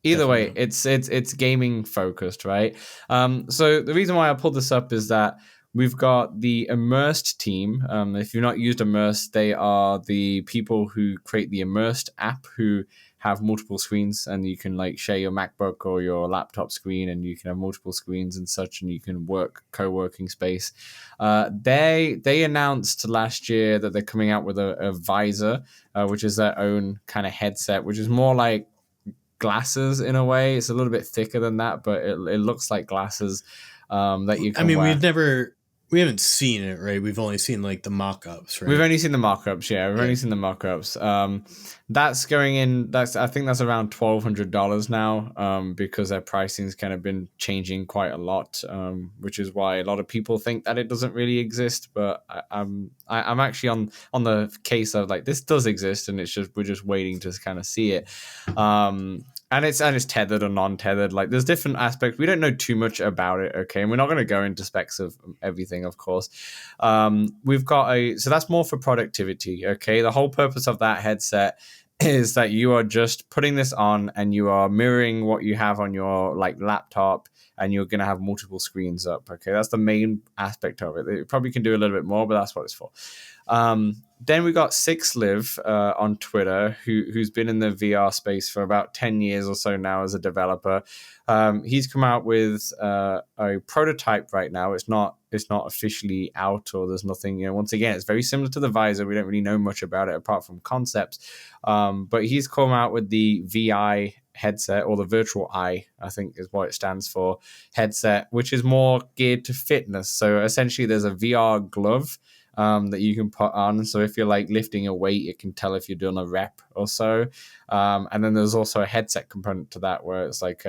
it's gaming focused, right? So the reason why I pulled this up is that we've got the Immersed team. If you've not used Immersed, they are the people who create the Immersed app, who have multiple screens, and you can like share your MacBook or your laptop screen, and you can have multiple screens and such, and you can co-working space. They announced last year that they're coming out with a Visor, which is their own kind of headset, which is more like glasses in a way. It's a little bit thicker than that, but it looks like glasses that you can wear. We haven't seen it, right? We've only seen like the mock-ups, right? We've only seen the mock-ups, yeah. Only seen the mock-ups. That's going in. I think that's around $1,200 now, because their pricing's kind of been changing quite a lot, which is why a lot of people think that it doesn't really exist. But I'm actually on the case of like this does exist, and we're just waiting to kind of see it. And it's tethered or non-tethered. Like there's different aspects. We don't know too much about it, okay? And we're not going to go into specs of everything, of course. We've got so that's more for productivity, okay? The whole purpose of that headset is that you are just putting this on and you are mirroring what you have on your like laptop, and you're going to have multiple screens up. Okay, that's the main aspect of it. It probably can do a little bit more, but that's what it's for. Then we got Sixliv on Twitter, who's been in the VR space for about 10 years or so now as a developer. He's come out with a prototype right now. It's not officially out, or there's nothing. Once again, it's very similar to the Visor. We don't really know much about it apart from concepts. But he's come out with the VI headset, or the virtual eye, I think is what it stands for, headset, which is more geared to fitness. So essentially, there's a VR glove that you can put on. So if you're like lifting a weight, it can tell if you're doing a rep or so. And then there's also a headset component to that, where it's like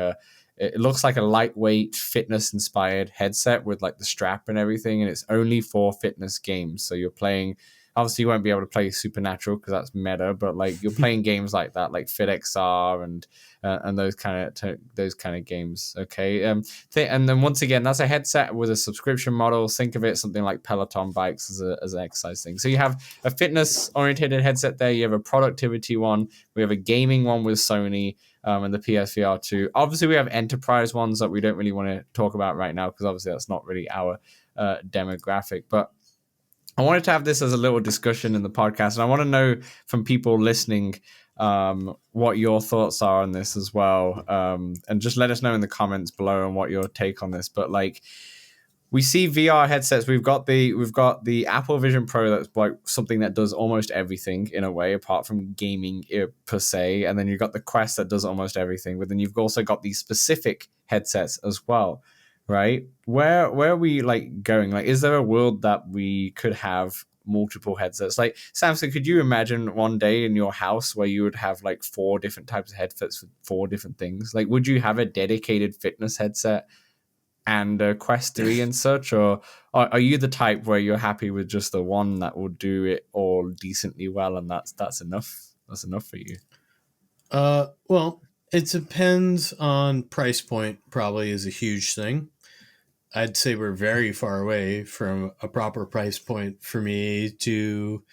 it looks like a lightweight fitness inspired headset with like the strap and everything. And it's only for fitness games. So you're playing, obviously you won't be able to play Supernatural because that's meta, but like you're playing games like that, like FitXR and those kind of games. Okay. And then once again, that's a headset with a subscription model. Think of it something like Peloton bikes as an exercise thing. So you have a fitness oriented headset there. You have a productivity one. We have a gaming one with Sony, and the PSVR 2. Obviously, we have enterprise ones that we don't really want to talk about right now because obviously that's not really our demographic. But I wanted to have this as a little discussion in the podcast, and I want to know from people listening what your thoughts are on this as well, and just let us know in the comments below on what your take on this. But like, we see VR headsets. We've got the Apple Vision Pro, that's like something that does almost everything in a way, apart from gaming per se. And then you've got the Quest that does almost everything. But then you've also got these specific headsets as well, right? Where are we like going? Like, is there a world that we could have multiple headsets? Like, Samson, could you imagine one day in your house where you would have like 4 different types of headsets for 4 different things? Like, would you have a dedicated fitness headset and a Quest 3 and such, or are you the type where you're happy with just the one that will do it all decently well, and that's enough? That's enough for you? Well, it depends on price point. Probably is a huge thing. I'd say we're very far away from a proper price point for me to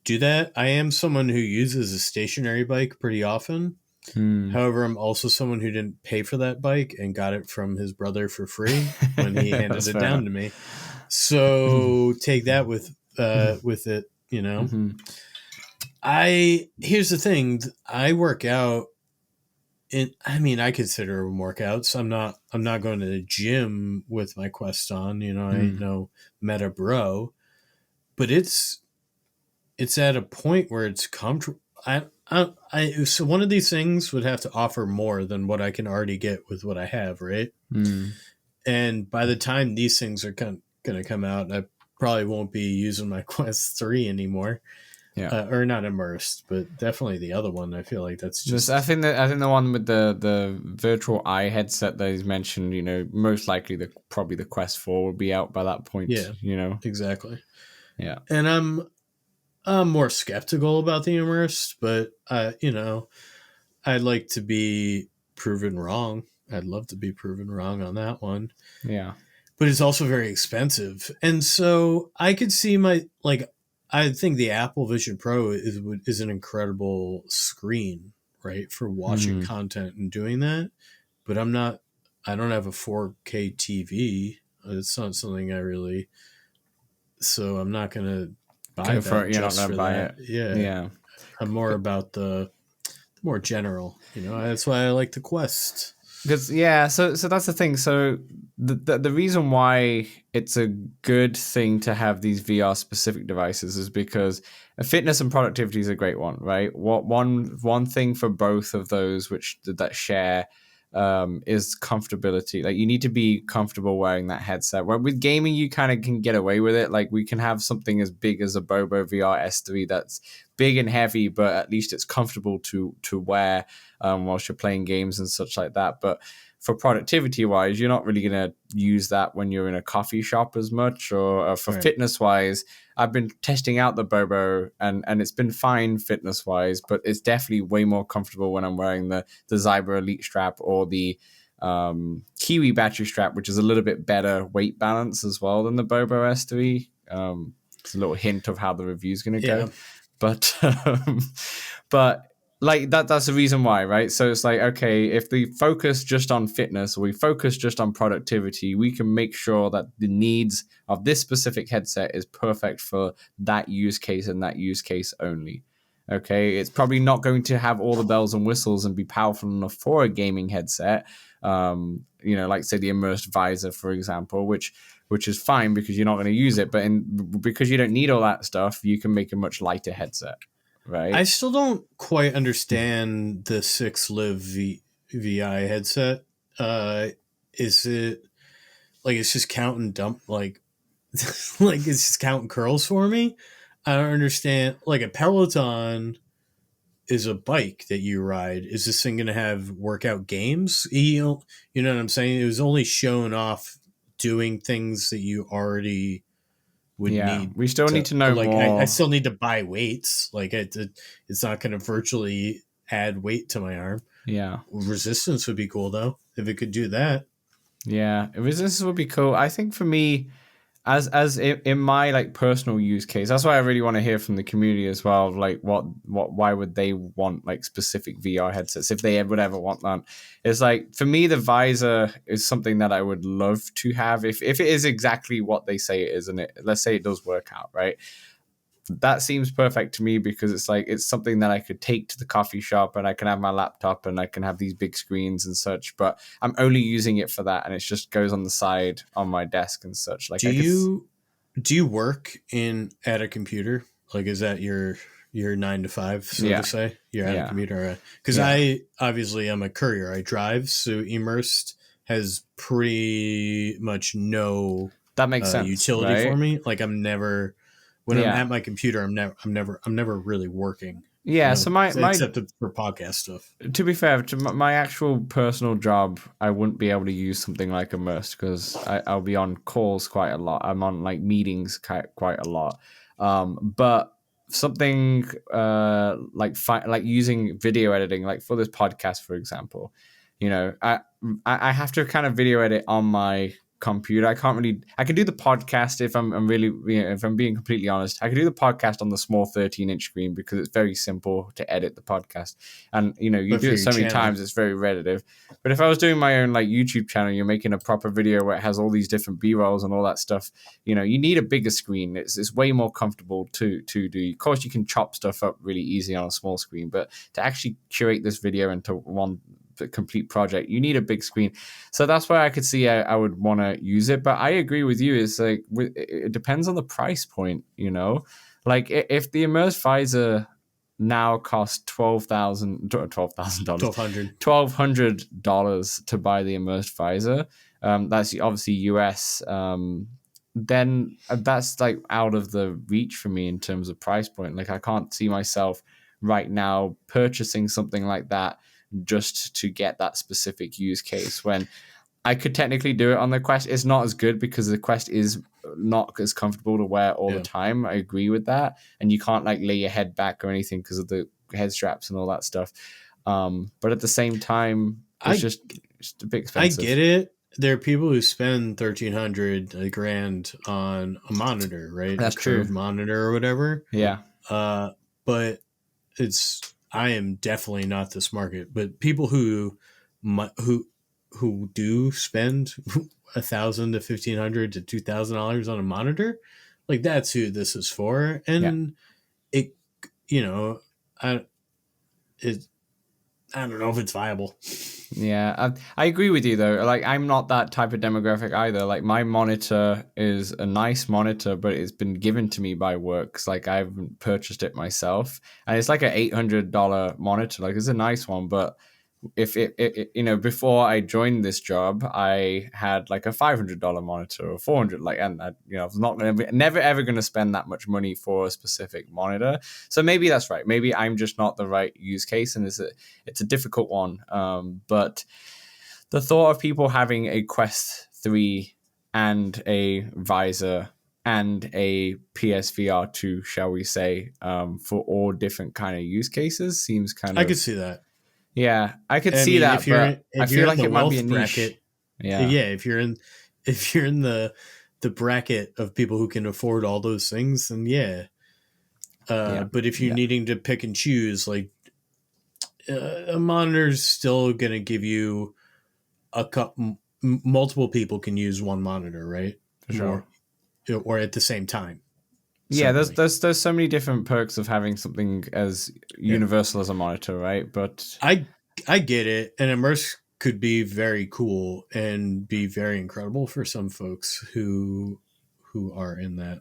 do that. I am someone who uses a stationary bike pretty often. However, I'm also someone who didn't pay for that bike and got it from his brother for free when he handed it down to me. So take that with it, you know. Here's the thing. I work out I consider them workouts. I'm not going to the gym with my Quest on, you know, I ain't no meta bro, but it's at a point where it's comfortable. So one of these things would have to offer more than what I can already get with what I have, right? And by the time these things are going to come out, I probably won't be using my Quest 3 anymore. Yeah, or not Immersed, but definitely the other one. I feel like that's just. I think the one with the virtual eye headset that he's mentioned, you know, most likely probably the Quest 4 will be out by that point. Yeah, you know, exactly. Yeah, and I'm more skeptical about the Immersed, but you know, I'd like to be proven wrong. I'd love to be proven wrong on that one. Yeah, but it's also very expensive, and so I could see I think the Apple Vision Pro is an incredible screen, right, for watching content and doing that. But I don't have a 4K TV. It's not something so I'm not going to buy that. You're not going to buy it. Yeah. I'm more about the more general, you know, that's why I like the Quest. Because so that's the thing. So the reason why it's a good thing to have these VR specific devices is because fitness and productivity is a great one, right? One thing for both of those that share is comfortability. Like, you need to be comfortable wearing that headset. Where with gaming, you kind of can get away with it. Like, we can have something as big as a Bobo VR S3 that's big and heavy, but at least it's comfortable to wear whilst you're playing games and such like that. But for productivity wise, you're not really going to use that when you're in a coffee shop as much, or for fitness wise. I've been testing out the Bobo and it's been fine fitness wise, but it's definitely way more comfortable when I'm wearing the Zyber Elite strap or the Kiwi battery strap, which is a little bit better weight balance as well than the Bobo S3. It's a little hint of how the review is going to go. But like that's the reason why, right? So it's like, okay, if we focus just on fitness or we focus just on productivity, we can make sure that the needs of this specific headset is perfect for that use case and that use case only. Okay, it's probably not going to have all the bells and whistles and be powerful enough for a gaming headset. Like say the Immersed Visor, for example, which is fine because you're not going to use it, but because you don't need all that stuff, you can make a much lighter headset. Right. I still don't quite understand the 6 Live VI headset. Is it like it's just count and dump like like it's just counting curls for me? I don't understand. Like a Peloton is a bike that you ride. Is this thing going to have workout games? You know what I'm saying? It was only showing off doing things that you already would need. We still need to know like, more. I still need to buy weights. Like it's not going to virtually add weight to my arm. Yeah. Resistance would be cool though if it could do that. Yeah, resistance would be cool. I think for me, as in my like personal use case, that's why I really want to hear from the community as well. Like, why would they want like specific VR headsets if they would ever want that? It's like for me, the Visor is something that I would love to have if it is exactly what they say it is, and let's say it does work out, right? That seems perfect to me because it's like it's something that I could take to the coffee shop and I can have my laptop and I can have these big screens and such, but I'm only using it for that and it just goes on the side on my desk and such. Like, do you work at a computer? Like, is that your 9 to 5, so to say? You're at a computer, because I obviously am a courier. I drive, so Immersed has pretty much no that makes sense utility right? for me. Like I'm never. When I'm at my computer, I'm never really working. Yeah, so my except for podcast stuff. To be fair, to my actual personal job, I wouldn't be able to use something like Immersed because I'll be on calls quite a lot. I'm on like meetings quite a lot. But something like using video editing, like for this podcast, for example, I have to kind of video edit on my computer. I can do the podcast if I'm really, if I'm being completely honest. I can do the podcast on the small 13-inch screen because it's very simple to edit the podcast. And, you do it so many times, it's very repetitive. But if I was doing my own like YouTube channel, you're making a proper video where it has all these different B-rolls and all that stuff, you need a bigger screen. It's way more comfortable to do. Of course, you can chop stuff up really easy on a small screen, but to actually curate this video into one complete project, you need a big screen. So that's why I could see I would want to use it. But I agree with you. It's like it depends on the price point. Like if the Immersed Visor now costs $1,200 to buy the Immersed Visor, that's obviously US. Then that's like out of the reach for me in terms of price point. Like I can't see myself right now purchasing something like that just to get that specific use case when I could technically do it on the Quest. It's not as good because the Quest is not as comfortable to wear all the time. I agree with that. And you can't like lay your head back or anything because of the head straps and all that stuff. But at the same time, it's just a bit expensive. I get it. There are people who spend $1,300, $1,000 on a monitor, right? That's true. Monitor or whatever. Yeah. But I am definitely not this market, but people who do spend $1,000 to $1,500 to $2,000 on a monitor, like that's who this is for. And I don't know if it's viable. Yeah, I agree with you though. Like I'm not that type of demographic either. Like my monitor is a nice monitor, but it's been given to me by work. 'Cause, like I haven't purchased it myself, and it's like an $800 monitor. Like it's a nice one, but if it before I joined this job, I had like a $500 monitor or 400, like, and I was never ever going to spend that much money for a specific monitor. So maybe that's right. Maybe I'm just not the right use case, and it's a difficult one. But the thought of people having a Quest 3 and a Visor and a PSVR 2, shall we say, for all different kind of use cases seems kind of. I could see that. Yeah, I could see that, but I feel like it might be a niche. Bracket, if you're in the bracket of people who can afford all those things, then but if you're needing to pick and choose, like a monitor's still going to give you multiple people can use one monitor, right? For sure. Or at the same time. Yeah, Certainly. there's so many different perks of having something as universal as a monitor, right? But I get it, and Immersed could be very cool and be very incredible for some folks who are in that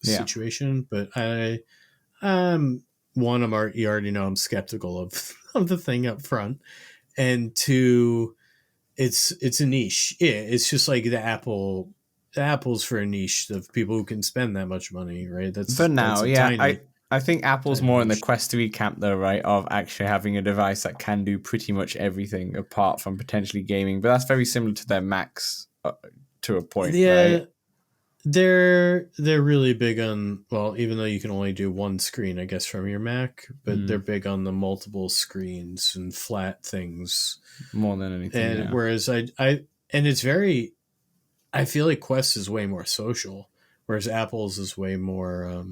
situation. But I'm you already know I'm skeptical of the thing up front, and two, it's a niche. Yeah, it's just like the Apple's for a niche of people who can spend that much money, right? for now, a yeah, tiny. I think Apple's Tiny more in the niche. Quest 3 camp, though, right? Of actually having a device that can do pretty much everything apart from potentially gaming. But that's very similar to their Macs to a point, right? They're really big on, well, even though you can only do one screen, I guess, from your Mac, but they're big on the multiple screens and flat things More than anything. And Yeah. whereas and it's very, I feel like Quest is way more social, whereas Apple's is way more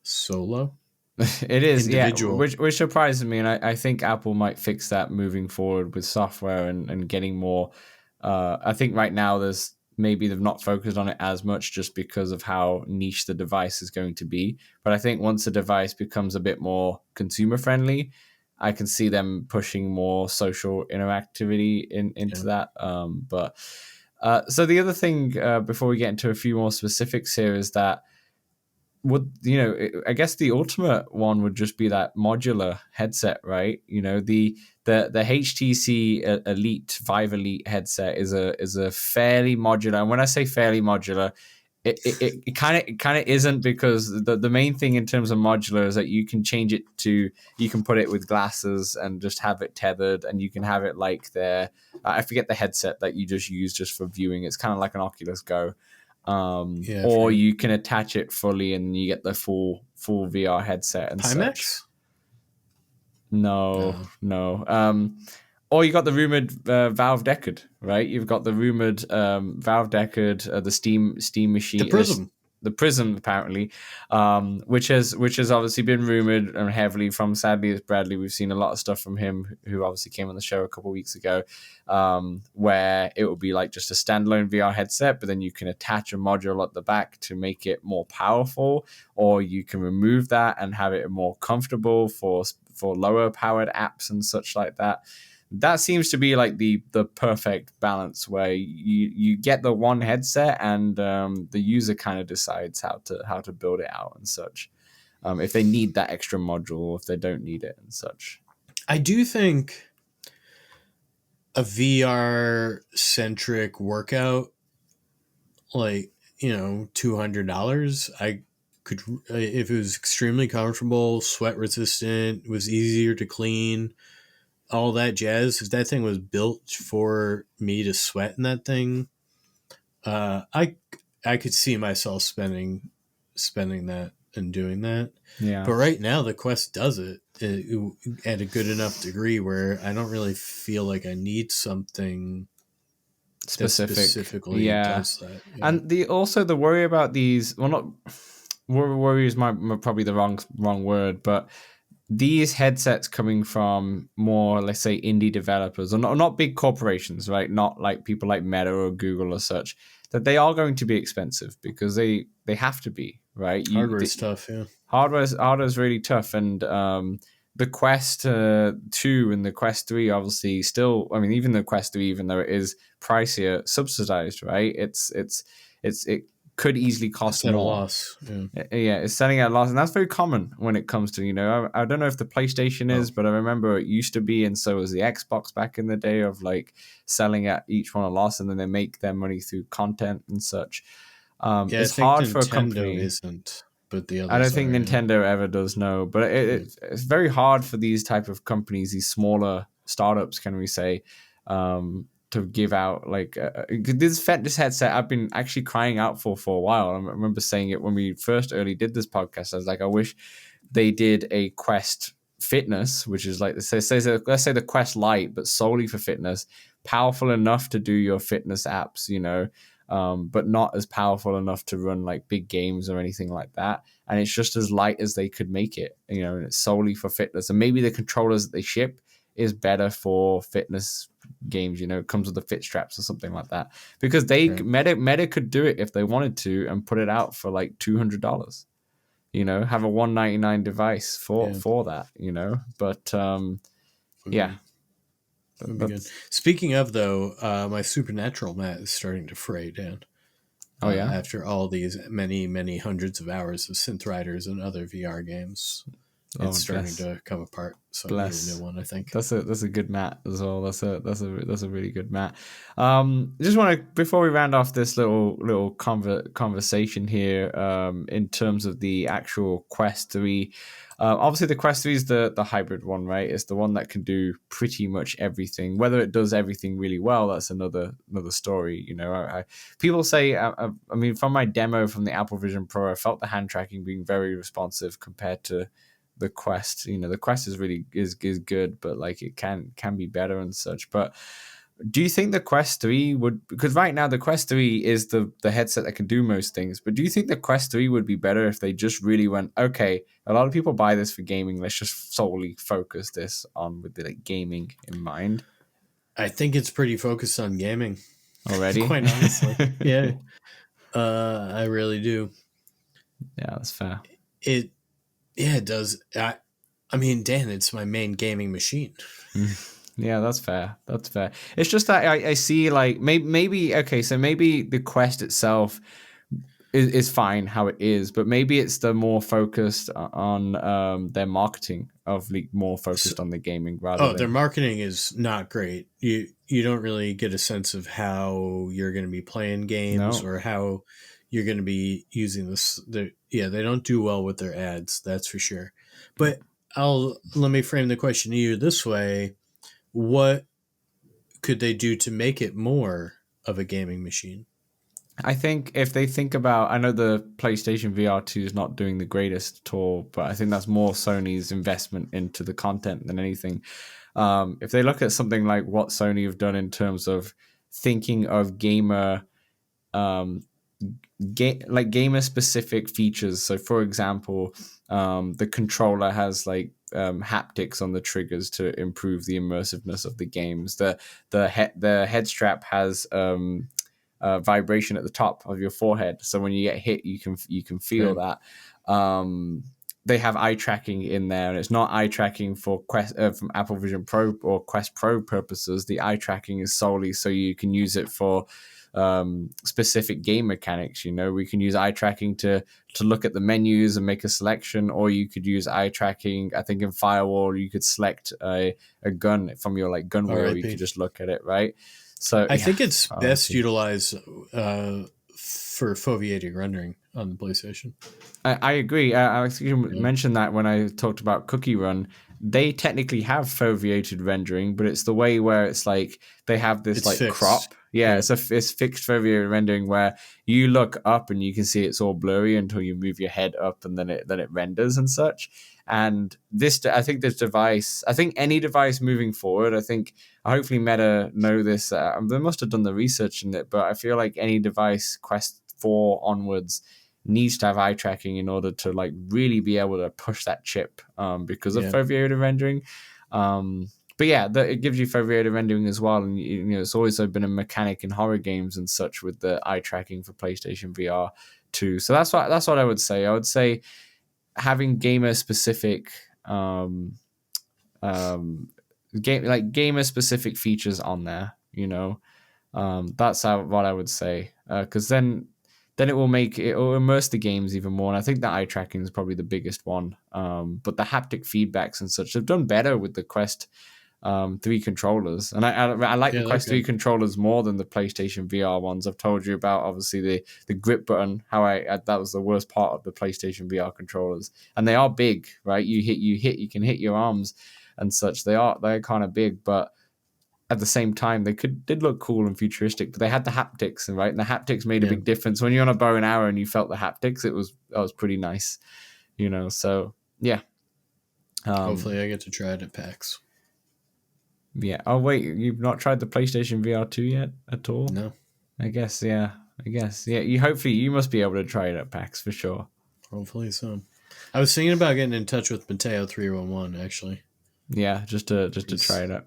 solo. It is, individual. yeah, which surprises me, and I think Apple might fix that moving forward with software and getting more. I think right now maybe they've not focused on it as much just because of how niche the device is going to be. But I think once the device becomes a bit more consumer friendly, I can see them pushing more social interactivity into that. So the other thing before we get into a few more specifics here is that I guess the ultimate one would just be that modular headset, right? The HTC Elite Vive Elite headset is a fairly modular, and when I say fairly modular, it kind of isn't, because the main thing in terms of modular is that you can change it to, you can put it with glasses and just have it tethered, and you can have it like I forget the headset that you just use just for viewing. It's kind of like an Oculus Go. Or you can attach it fully and you get the full VR headset and Pimax? such. No. Or you got the rumored Valve Deckard, right? You've got the rumored Valve Deckard, the Steam machine, the Prism apparently, which has obviously been rumored and heavily from, sadly, as Bradley. We've seen a lot of stuff from him, who obviously came on the show a couple of weeks ago, where it will be like just a standalone VR headset, but then you can attach a module at the back to make it more powerful, or you can remove that and have it more comfortable for lower powered apps and such like that. That seems to be like the perfect balance, where you get the one headset and the user kind of decides how to build it out and such. If they need that extra module, or if they don't need it and such. I do think a VR centric workout, like, $200, I could, if it was extremely comfortable, sweat resistant, was easier to clean, all that jazz, if that thing was built for me to sweat in that thing, I could see myself spending that and doing that. Yeah. But right now the Quest does it at a good enough degree where I don't really feel like I need something specifically does that. Yeah. And the worry about these, well, not worry is probably the wrong word, but these headsets coming from more, let's say, indie developers, or not big corporations, right? Not like people like Meta or Google or such, that they are going to be expensive because they have to be, right? Hardware is tough, yeah. Hardware is really tough, and the Quest 2 and the Quest 3 obviously still, I mean, even the Quest 3, even though it is pricier, subsidized, right? It could easily cost more. At a loss. Yeah, it's selling at a loss, and that's very common when it comes to, I don't know if the PlayStation is, but I remember it used to be, and so was the Xbox back in the day, of like selling at each one a loss, and then they make their money through content and such. It's hard for a company. Isn't, but the others I don't think Nintendo ever does, no. But it's very hard for these type of companies, these smaller startups, can we say, to give out like this headset I've been actually crying out for a while. I remember saying it when we first early did this podcast. I was like, I wish they did a Quest Fitness, which is like, let's say the Quest Lite, but solely for fitness, powerful enough to do your fitness apps, but not as powerful enough to run like big games or anything like that. And it's just as light as they could make it, and it's solely for fitness. And maybe the controllers that they ship is better for fitness games. It comes with the fit straps or something like that, because Meta could do it if they wanted to and put it out for like $200. Have a $199 device for that. But yeah. That'd be good. Speaking of, though, my Supernatural mat is starting to fray, Dan. Oh yeah. After all these many hundreds of hours of Synth Riders and other VR games, it's starting to come apart. So I need a new one, I think. That's a good mat as well. That's a really good mat. Just want to, before we round off this little conversation here, in terms of the actual Quest 3. Obviously, the Quest 3 is the hybrid one, right? It's the one that can do pretty much everything. Whether it does everything really well, that's another story. People say, I mean, from my demo from the Apple Vision Pro, I felt the hand tracking being very responsive compared to the Quest. The Quest is really is good, but like it can be better and such. But do you think the Quest 3 would, because right now the Quest 3 is the headset that can do most things, but do you think the Quest 3 would be better if they just really went, okay, a lot of people buy this for gaming, let's just solely focus this on with the gaming in mind? I think it's pretty focused on gaming already. Quite honestly. Yeah. I really do. Yeah, that's fair. It does. I mean, Dan, it's my main gaming machine. Yeah, that's fair. It's just that I see like maybe okay, so maybe the Quest itself is fine how it is, but maybe it's the more focused on their marketing of more focused on the gaming rather than... their marketing is not great. You don't really get a sense of how you're going to be playing games or how you're going to be using this. They don't do well with their ads, that's for sure. But let me frame the question to you this way. What could they do to make it more of a gaming machine? I think if they think about, I know the PlayStation VR 2 is not doing the greatest at all, but I think that's more Sony's investment into the content than anything. If they look at something like what Sony have done in terms of thinking of gamer specific features. So for example, the controller has like haptics on the triggers to improve the immersiveness of the games. The head strap has vibration at the top of your forehead, so when you get hit, you can feel that. They have eye tracking in there, and it's not eye tracking for Quest from Apple Vision Pro or Quest Pro purposes. The eye tracking is solely so you can use it for specific game mechanics. We can use eye tracking to look at the menus and make a selection, or you could use eye tracking. I think in Firewall you could select a gun from your like gun wheel. You could just look at it, right? So I think it's best utilized for foveated rendering on the PlayStation. I agree. I mentioned that when I talked about Cookie Run. They technically have foveated rendering, but it's the way where it's like they have this it's like fixed. Crop. Yeah, it's fixed foveated rendering where you look up and you can see it's all blurry until you move your head up, and then it renders and such. And I think any device moving forward, hopefully Meta know this. They must have done the research in it, but I feel like any device Quest 4 onwards needs to have eye tracking in order to like really be able to push that chip because of foveated rendering. But yeah, it gives you foveated rendering as well, and it's always been a mechanic in horror games and such with the eye tracking for PlayStation VR 2. So that's what I would say. I would say having gamer specific gamer specific features on there. That's what I would say, because then it will immerse the games even more. And I think the eye tracking is probably the biggest one. But the haptic feedbacks and such have done better with the Quest 3 controllers. And I like the Quest 3 controllers more than the PlayStation VR ones. I've told you about, obviously, the grip button, how that was the worst part of the PlayStation VR controllers. And they are big, right? You can hit your arms and such. They're kind of big, but at the same time, they did look cool and futuristic, but they had the haptics, right? And the haptics made a big difference. When you're on a bow and arrow and you felt the haptics, that was pretty nice, So yeah. Hopefully, I get to try it at PAX. Yeah. Oh wait, you've not tried the PlayStation VR 2 yet at all? No. I guess yeah. I guess. Yeah, hopefully you must be able to try it at PAX for sure. Hopefully so. I was thinking about getting in touch with Mateo 311 actually. Yeah, just to try it out.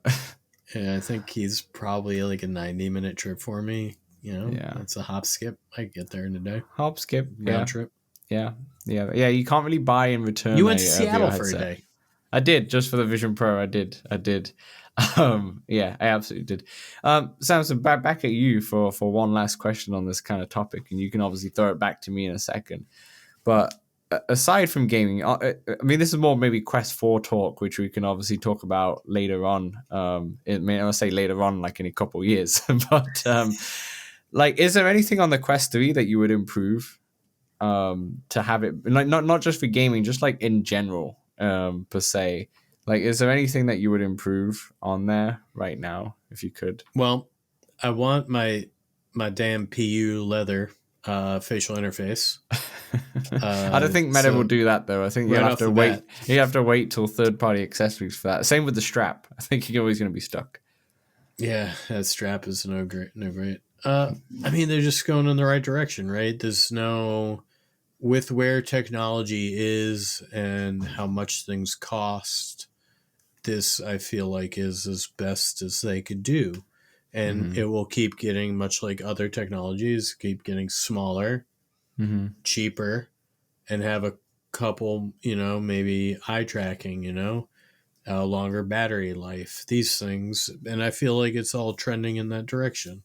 Yeah, I think he's probably like a 90-minute trip for me. Yeah. That's a hop skip. I could get there in a day. Hop skip. Round trip. Yeah. You can't really buy and return. You went to a Seattle VR for a headset. day. I did, just for the Vision Pro. I did. Yeah, I absolutely did. Samson, back at you for one last question on this kind of topic, and you can obviously throw it back to me in a second. But aside from gaming, I mean, this is more maybe Quest 4 talk, which we can obviously talk about later on. I'll say later on, like in a couple of years. But like, is there anything on the Quest 3 that you would improve to have it, like not just for gaming, just like in general, per se? Like, is there anything that you would improve on there right now if you could? Well, I want my damn PU leather facial interface. I don't think Meta will do that though. I think you have to wait. You have to wait till third-party accessories for that. Same with the strap. I think you're always going to be stuck. Yeah, that strap is no great. I mean, they're just going in the right direction, right? There's no, with where technology is and how much things cost, this I feel like is as best as they could do. And it will keep getting, much like other technologies, keep getting smaller, cheaper, and have a couple, maybe eye tracking, longer battery life, these things. And I feel like it's all trending in that direction.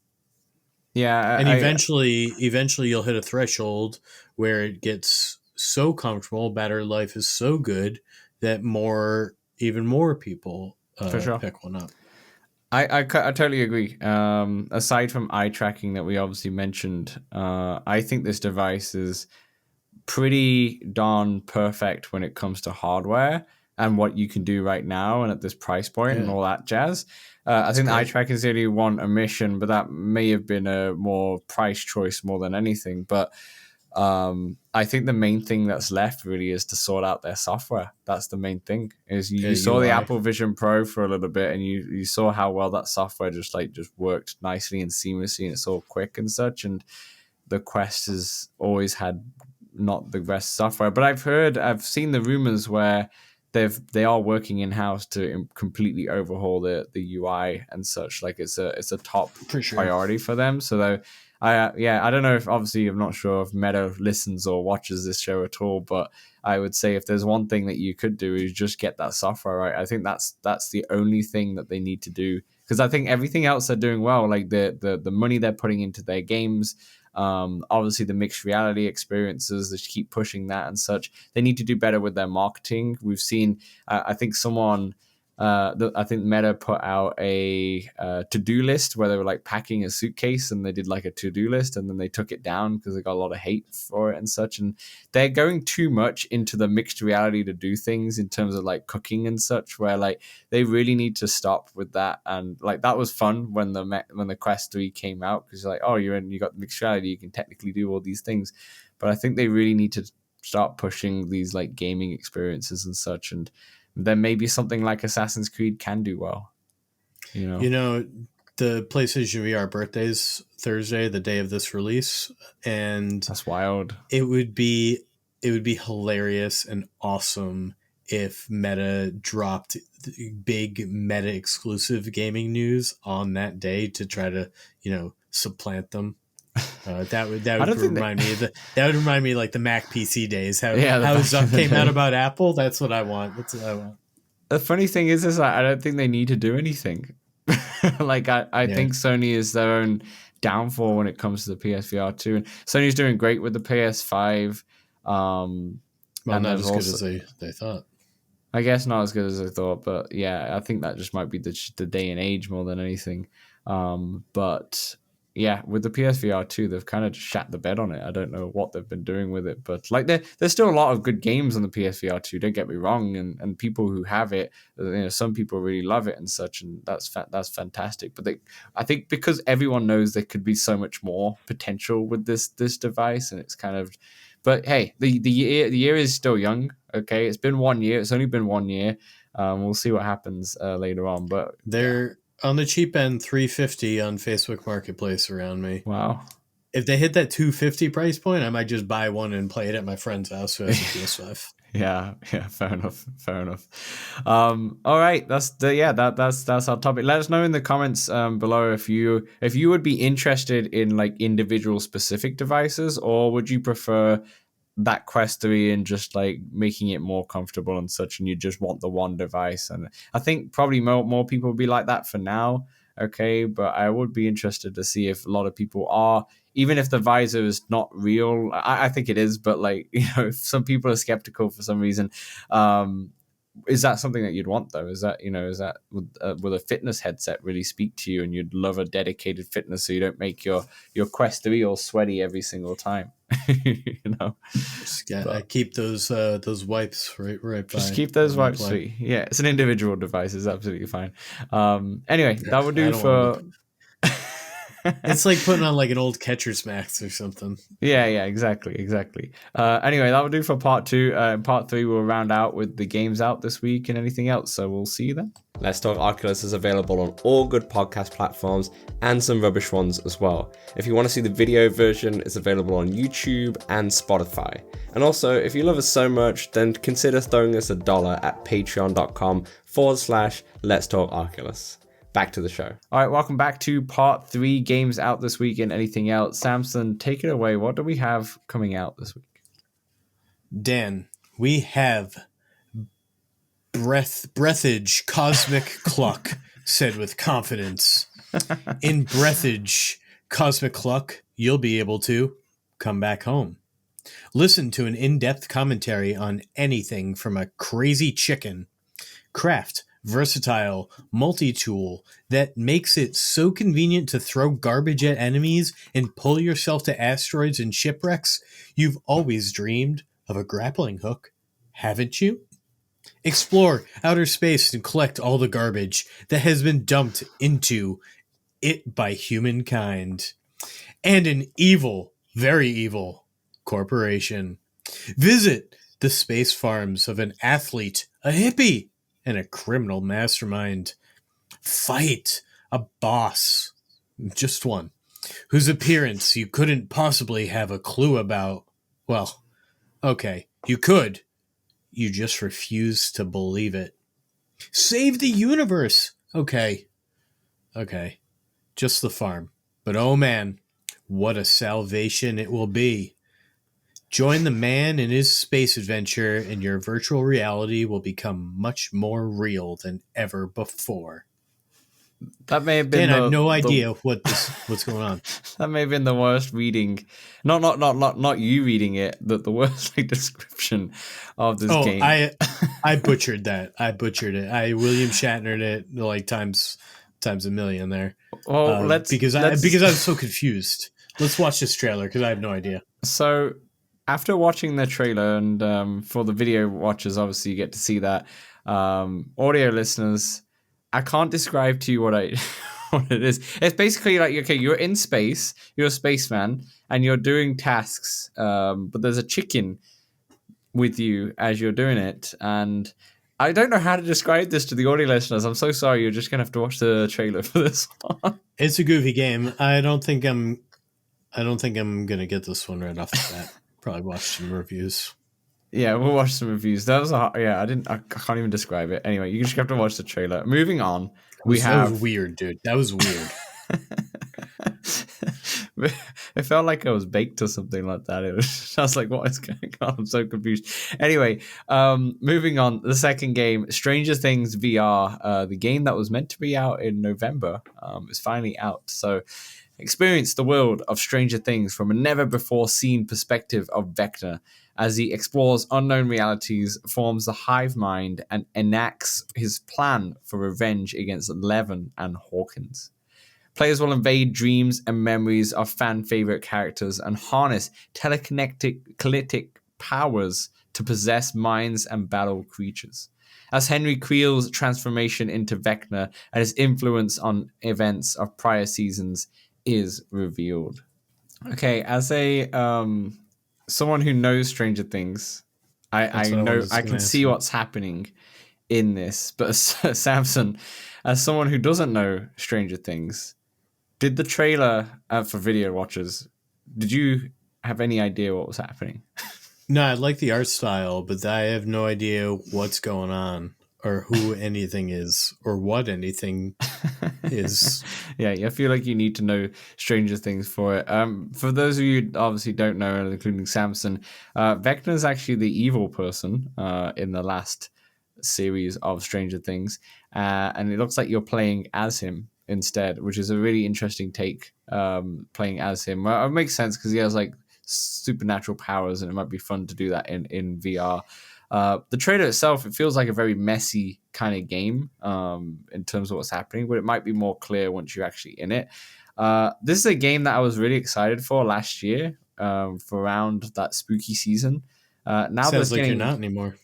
Yeah. And eventually you'll hit a threshold where it gets so comfortable, battery life is so good that even more people pick one up. I totally agree. Aside from eye tracking that we obviously mentioned, I think this device is pretty darn perfect when it comes to hardware and what you can do right now and at this price point and all that jazz. I think the eye tracking is the only one omission, but that may have been a more price choice more than anything. But I think the main thing that's left really is to sort out their software. That's the main thing. Is you saw the Apple Vision Pro for a little bit, and you saw how well that software just worked nicely and seamlessly, and it's all quick and such. And the Quest has always had not the best software, but I've seen the rumors where they are working in house to completely overhaul the UI and such. Like it's a top priority for them. So I don't know if, obviously I'm not sure if Meta listens or watches this show at all, but I would say if there's one thing that you could do is just get that software right. I think that's the only thing that they need to do, because I think everything else they're doing well, like the money they're putting into their games, obviously the mixed reality experiences, they keep pushing that and such. They need to do better with their marketing. We've seen, I think I think Meta put out a to-do list where they were like packing a suitcase, and they did like a to-do list, and then they took it down because they got a lot of hate for it and such. And they're going too much into the mixed reality to do things in terms of like cooking and such, where like they really need to stop with that. And like that was fun when the Quest 3 came out, because like, oh, you got mixed reality, you can technically do all these things. But I think they really need to start pushing these like gaming experiences and such, and then maybe something like Assassin's Creed can do well. The PlayStation VR birthday's Thursday, the day of this release, and that's wild. It would be hilarious and awesome if Meta dropped big Meta exclusive gaming news on that day to try to supplant them. That would remind me of like the Mac PC days. How Zuck came out about Apple. That's what I want. The funny thing is I don't think they need to do anything. Like I think Sony is their own downfall when it comes to the PSVR 2, and Sony's doing great with the PS5. Well, not as good as they thought. I guess not as good as I thought, but yeah, I think that just might be the day and age more than anything. But yeah, with the PSVR 2, they've kind of just shat the bed on it. I don't know what they've been doing with it, but like there's still a lot of good games on the PSVR 2. Don't get me wrong, and people who have it, some people really love it and such, and that's fantastic. But I think because everyone knows there could be so much more potential with this device, and it's kind of. But hey, the year is still young. Okay, it's been 1 year. It's only been 1 year. We'll see what happens later on. But they're on the cheap end, $350 on Facebook Marketplace around me. Wow. if they hit that 250 price point, I might just buy one and play it at my friend's house who has a PS5. Yeah, fair enough. All right, that's our topic. Let us know in the comments below if you would be interested in like individual specific devices, or would you prefer that Quest 3 and just like making it more comfortable and such, and you just want the one device. And I think probably more people will be like that for now. Okay, but I would be interested to see if a lot of people are, even if the visor is not real. I think it is, but like, if some people are skeptical for some reason, is that something that you'd want though? Is that will a fitness headset really speak to you, and you'd love a dedicated fitness so you don't make your Quest 3 all sweaty every single time? I keep those wipes right just by, keep those wipes sweet. Yeah, it's an individual device. It's absolutely fine. Anyway, that would do for it's like putting on like an old catcher's max or something. Yeah, exactly. Anyway, that will do for part 2. Part 3 we'll round out with the games out this week and anything else, so we'll see you then. Let's Talk Oculus is available on all good podcast platforms and some rubbish ones as well. If you want to see the video version, it's available on YouTube and Spotify. And also, if you love us so much, then consider throwing us $1 at patreon.com/Let's Talk Oculus. Back to the show. All right, welcome back to part 3, games out this week and anything else. Samson, take it away. What do we have coming out this week? Dan, we have Breathage Cosmic Cluck, said with confidence. In Breathage Cosmic Cluck, you'll be able to come back home. Listen to an in-depth commentary on anything from a crazy chicken, craft versatile multi-tool that makes it so convenient to throw garbage at enemies and pull yourself to asteroids and shipwrecks. You've always dreamed of a grappling hook, haven't you? Explore outer space and collect all the garbage that has been dumped into it by humankind and an evil, very evil corporation. Visit the space farms of an athlete, a hippie, and a criminal mastermind. Fight a boss, just one, whose appearance you couldn't possibly have a clue about. Well, okay, you could. You just refuse to believe it. Save the universe. Okay, just the farm. But oh man, what a salvation it will be. Join the man in his space adventure, and your virtual reality will become much more real than ever before. That may have been. Dan, I have no idea what's going on. That may have been the worst reading. Not you reading it. The worst description of this game. I butchered that. I butchered it. I William Shatnered it like times a million there. Well, because I was so confused. Let's watch this trailer because I have no idea. So, after watching the trailer, and for the video watchers, obviously you get to see that. Audio listeners, I can't describe to you what it is. It's basically like, okay, you're in space, you're a spaceman, and you're doing tasks, but there's a chicken with you as you're doing it, and I don't know how to describe this to the audio listeners. I'm so sorry. You're just gonna have to watch the trailer for this one. It's a goofy game. I don't think I'm gonna get this one right off the bat. Probably watch some reviews. Yeah, we'll watch some reviews. That was I can't even describe it. Anyway, you just have to watch the trailer. Moving on, that was weird, dude. That was weird. It felt like I was baked or something like that. I was like, what is going on? I'm so confused. Anyway, moving on. The second game, Stranger Things VR, the game that was meant to be out in November, is finally out. So experience the world of Stranger Things from a never-before-seen perspective of Vecna as he explores unknown realities, forms the hive mind, and enacts his plan for revenge against Eleven and Hawkins. Players will invade dreams and memories of fan-favorite characters and harness telekinetic powers to possess minds and battle creatures. As Henry Creel's transformation into Vecna and his influence on events of prior seasons is revealed. Okay, as a someone who knows Stranger Things, I know I can see what's happening in this. But Samson, as someone who doesn't know Stranger Things, did the trailer for video watchers did you have any idea what was happening? No, I like the art style, but I have no idea what's going on or who anything is or what anything is. Yeah, I feel like you need to know Stranger Things for it. For those of you who obviously don't know, including Samson, Vecna is actually the evil person in the last series of Stranger Things, and it looks like you're playing as him instead, which is a really interesting take. Playing as him, well, it makes sense because he has like supernatural powers, and it might be fun to do that in VR. The trailer itself, it feels like a very messy kind of game in terms of what's happening, but it might be more clear once you're actually in it. This is a game that I was really excited for last year for around that spooky season. Now Sounds like you're not anymore.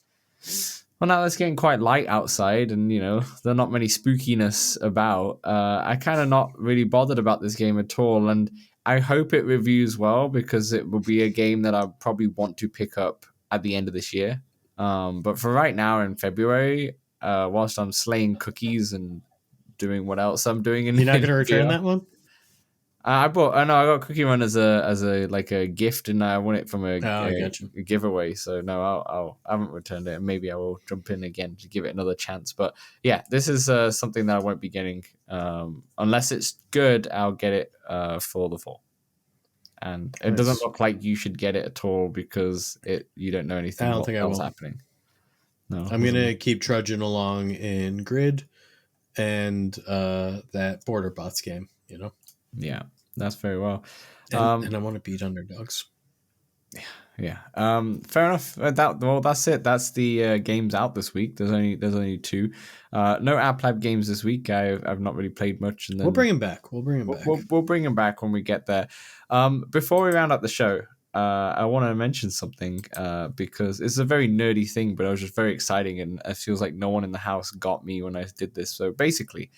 Well, now it's getting quite light outside, and there are not many spookiness about. I kind of not really bothered about this game at all, and I hope it reviews well because it will be a game that I probably want to pick up at the end of this year. But for right now in February, whilst I'm slaying cookies and doing what else I'm doing in, you're not going to return that one. I got Cookie Run as a like a gift, and I won it from a giveaway. So no, I haven't returned it. Maybe I will jump in again to give it another chance. But yeah, this is something that I won't be getting unless it's good. I'll get it for the fall, and it doesn't look like you should get it at all because you don't know anything. I don't think what's happening. No, I'm gonna keep trudging along in Grid and that Border Bots game. Yeah, that's very well. And I want to beat underdogs. Yeah. Fair enough. That's it. That's the games out this week. There's only 2. No App Lab games this week. I've not really played much. And then we'll bring them back. We'll bring them back when we get there. Before we round up the show, I want to mention something because it's a very nerdy thing, but it was just very exciting, and it feels like no one in the house got me when I did this. So basically,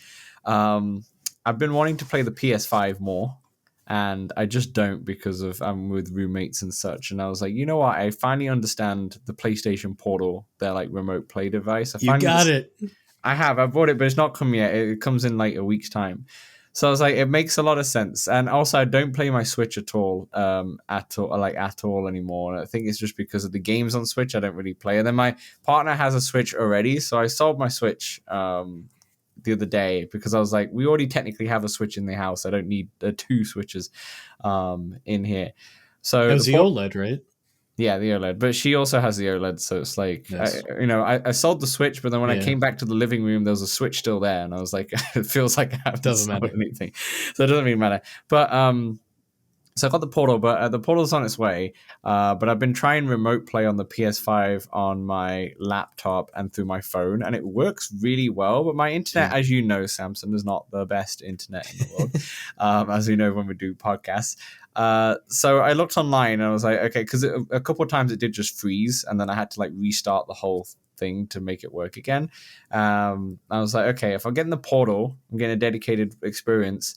I've been wanting to play the PS5 more, and I just don't because I'm with roommates and such. And I was like, you know what? I finally understand the PlayStation Portal, their like remote play device. You got it. I have. I bought it, but it's not come yet. It comes in like a week's time. So I was like, it makes a lot of sense. And also, I don't play my Switch at all anymore. And I think it's just because of the games on Switch I don't really play. And then my partner has a Switch already, so I sold my Switch the other day because I was like, we already technically have a Switch in the house. I don't need 2 Switches in here. So it was the OLED, right? Yeah, the OLED. But she also has the OLED, so it's like, yes. I sold the Switch, but then when I came back to the living room, there was a Switch still there, and I was like, it feels like I haven't sold anything. So it doesn't really matter. But so I got the Portal, but the Portal's on its way. But I've been trying remote play on the PS5 on my laptop and through my phone, and it works really well. But my internet, as you know, Samson, is not the best internet in the world, as we know when we do podcasts. So I looked online and I was like, okay, because a couple of times it did just freeze, and then I had to like restart the whole thing to make it work again. I was like, okay, if I'm getting the Portal, I'm getting a dedicated experience,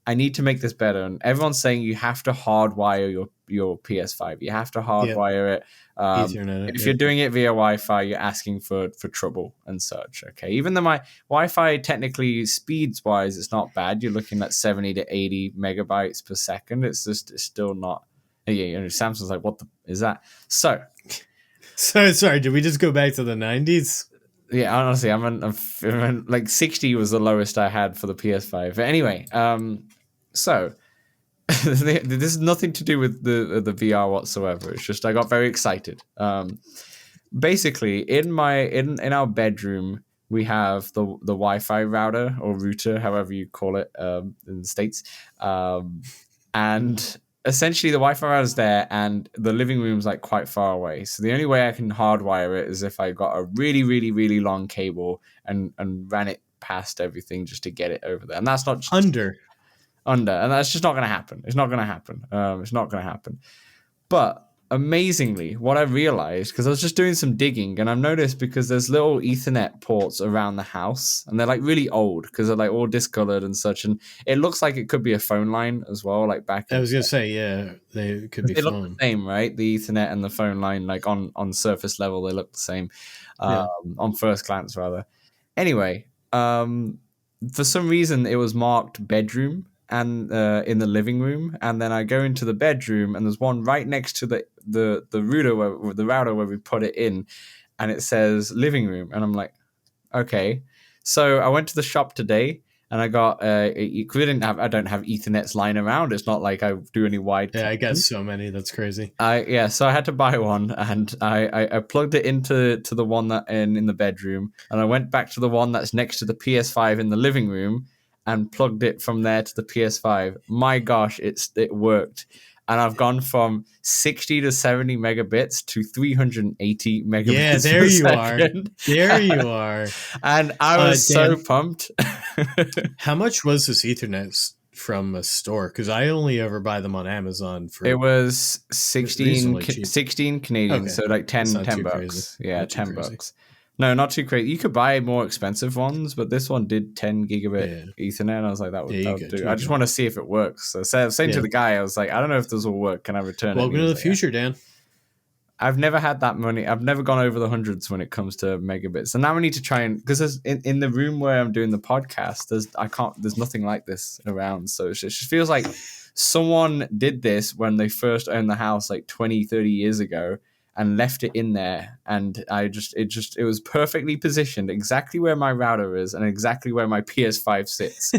I need to make this better. And everyone's saying you have to hardwire your PS5. You have to hardwire it. Ethernet, if you're doing it via Wi-Fi, you're asking for trouble and such. Okay, even though my Wi-Fi technically speeds-wise, it's not bad. You're looking at 70 to 80 megabytes per second. It's still not. Yeah, Samsung's like, what the is that? So sorry, did we just go back to the 90s? Yeah, honestly, I'm like 60 was the lowest I had for the PS5. But anyway, so this is nothing to do with the VR whatsoever. It's just I got very excited. Basically, in our bedroom, we have the Wi-Fi router or router, however you call it in the States, and essentially the Wi-Fi router's there, and the living room's like quite far away. So the only way I can hardwire it is if I got a really, really, really long cable and ran it past everything just to get it over there. And that's not just under, and that's just not going to happen. It's not going to happen. It's not going to happen. But amazingly, what I realized, because I was just doing some digging, and I've noticed because there's little Ethernet ports around the house, and they're like really old because they're like all discolored and such, and it looks like it could be a phone line as well, like back. I was gonna say, yeah, they could be. They look the same, right? The Ethernet and the phone line, like on surface level, they look the same. On first glance, rather. Anyway, for some reason, it was marked bedroom. and in the living room, and then I go into the bedroom, and there's one right next to the router where we put it in, and it says living room, and I'm like, okay. So I went to the shop today, and I got I don't have Ethernets lying around. It's not like I do any wide. Yeah, I got so many. That's crazy. So I had to buy one, and I plugged it into the one that in the bedroom, and I went back to the one that's next to the PS5 in the living room, and plugged it from there to the PS5. My gosh, it worked. And I've gone from 60 to 70 megabits to 380 megabits. Yeah, there you are. There you are. And I was so pumped. How much was this Ethernet from a store? Because I only ever buy them on Amazon for. It was 16 Canadian, okay. So like 10 bucks. Crazy. Yeah, not 10 bucks. No, not too crazy. You could buy more expensive ones, but this one did 10 gigabit Ethernet. And I was like, that would do. I just want to see if it works. So saying to the guy, I was like, I don't know if this will work. Can I return it? Welcome to the future, Dan. I've never had that many. I've never gone over the hundreds when it comes to megabits. So now we need to try and, because in the room where I'm doing the podcast, there's nothing like this around. So it just feels like someone did this when they first owned the house like 20, 30 years ago, and left it in there, and it was perfectly positioned exactly where my router is and exactly where my PS5 sits.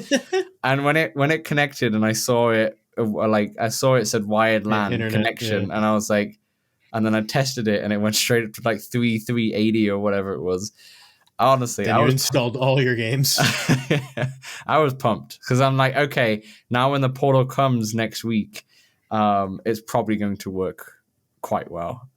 And when it connected, and I saw it said wired LAN internet, connection, and I was like, and then I tested it, and it went straight up to like 380 or whatever it was. Honestly, then you installed all your games. I was pumped because I'm like, okay, now when the Portal comes next week, it's probably going to work quite well,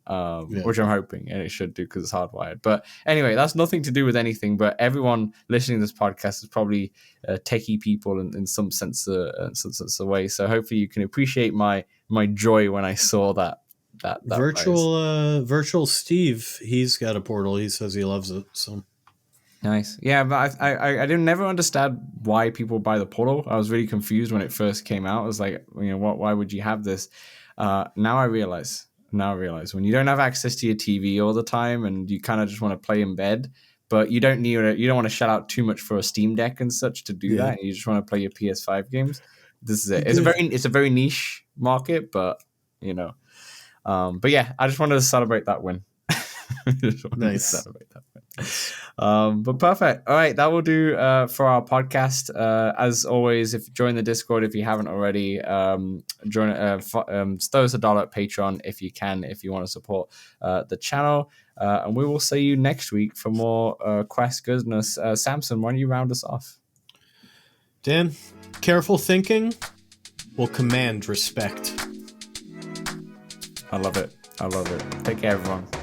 which I'm hoping, and it should do because it's hardwired. But anyway, that's nothing to do with anything, but everyone listening to this podcast is probably techie people in some sense of way, so hopefully you can appreciate my joy when I saw that virtual Steve. He's got a Portal. He says he loves it. So nice. Yeah, but I didn't never understand why people buy the Portal. I was really confused when it first came out. I was like, why would you have this? Now I realize when you don't have access to your TV all the time, and you kind of just want to play in bed, but you don't want to shell out too much for a Steam Deck and such to do that. You just want to play your PS5 games. This is it. It's a very niche market, but but yeah, I just wanted to celebrate that win. Nice. But perfect. All right, that will do for our podcast. As always, if you join the Discord, if you haven't already, join. Throw us $1 at Patreon if you can, if you want to support the channel. And we will see you next week for more Quest goodness. Samson, why don't you round us off? Dan, careful thinking will command respect. I love it. Take care, everyone.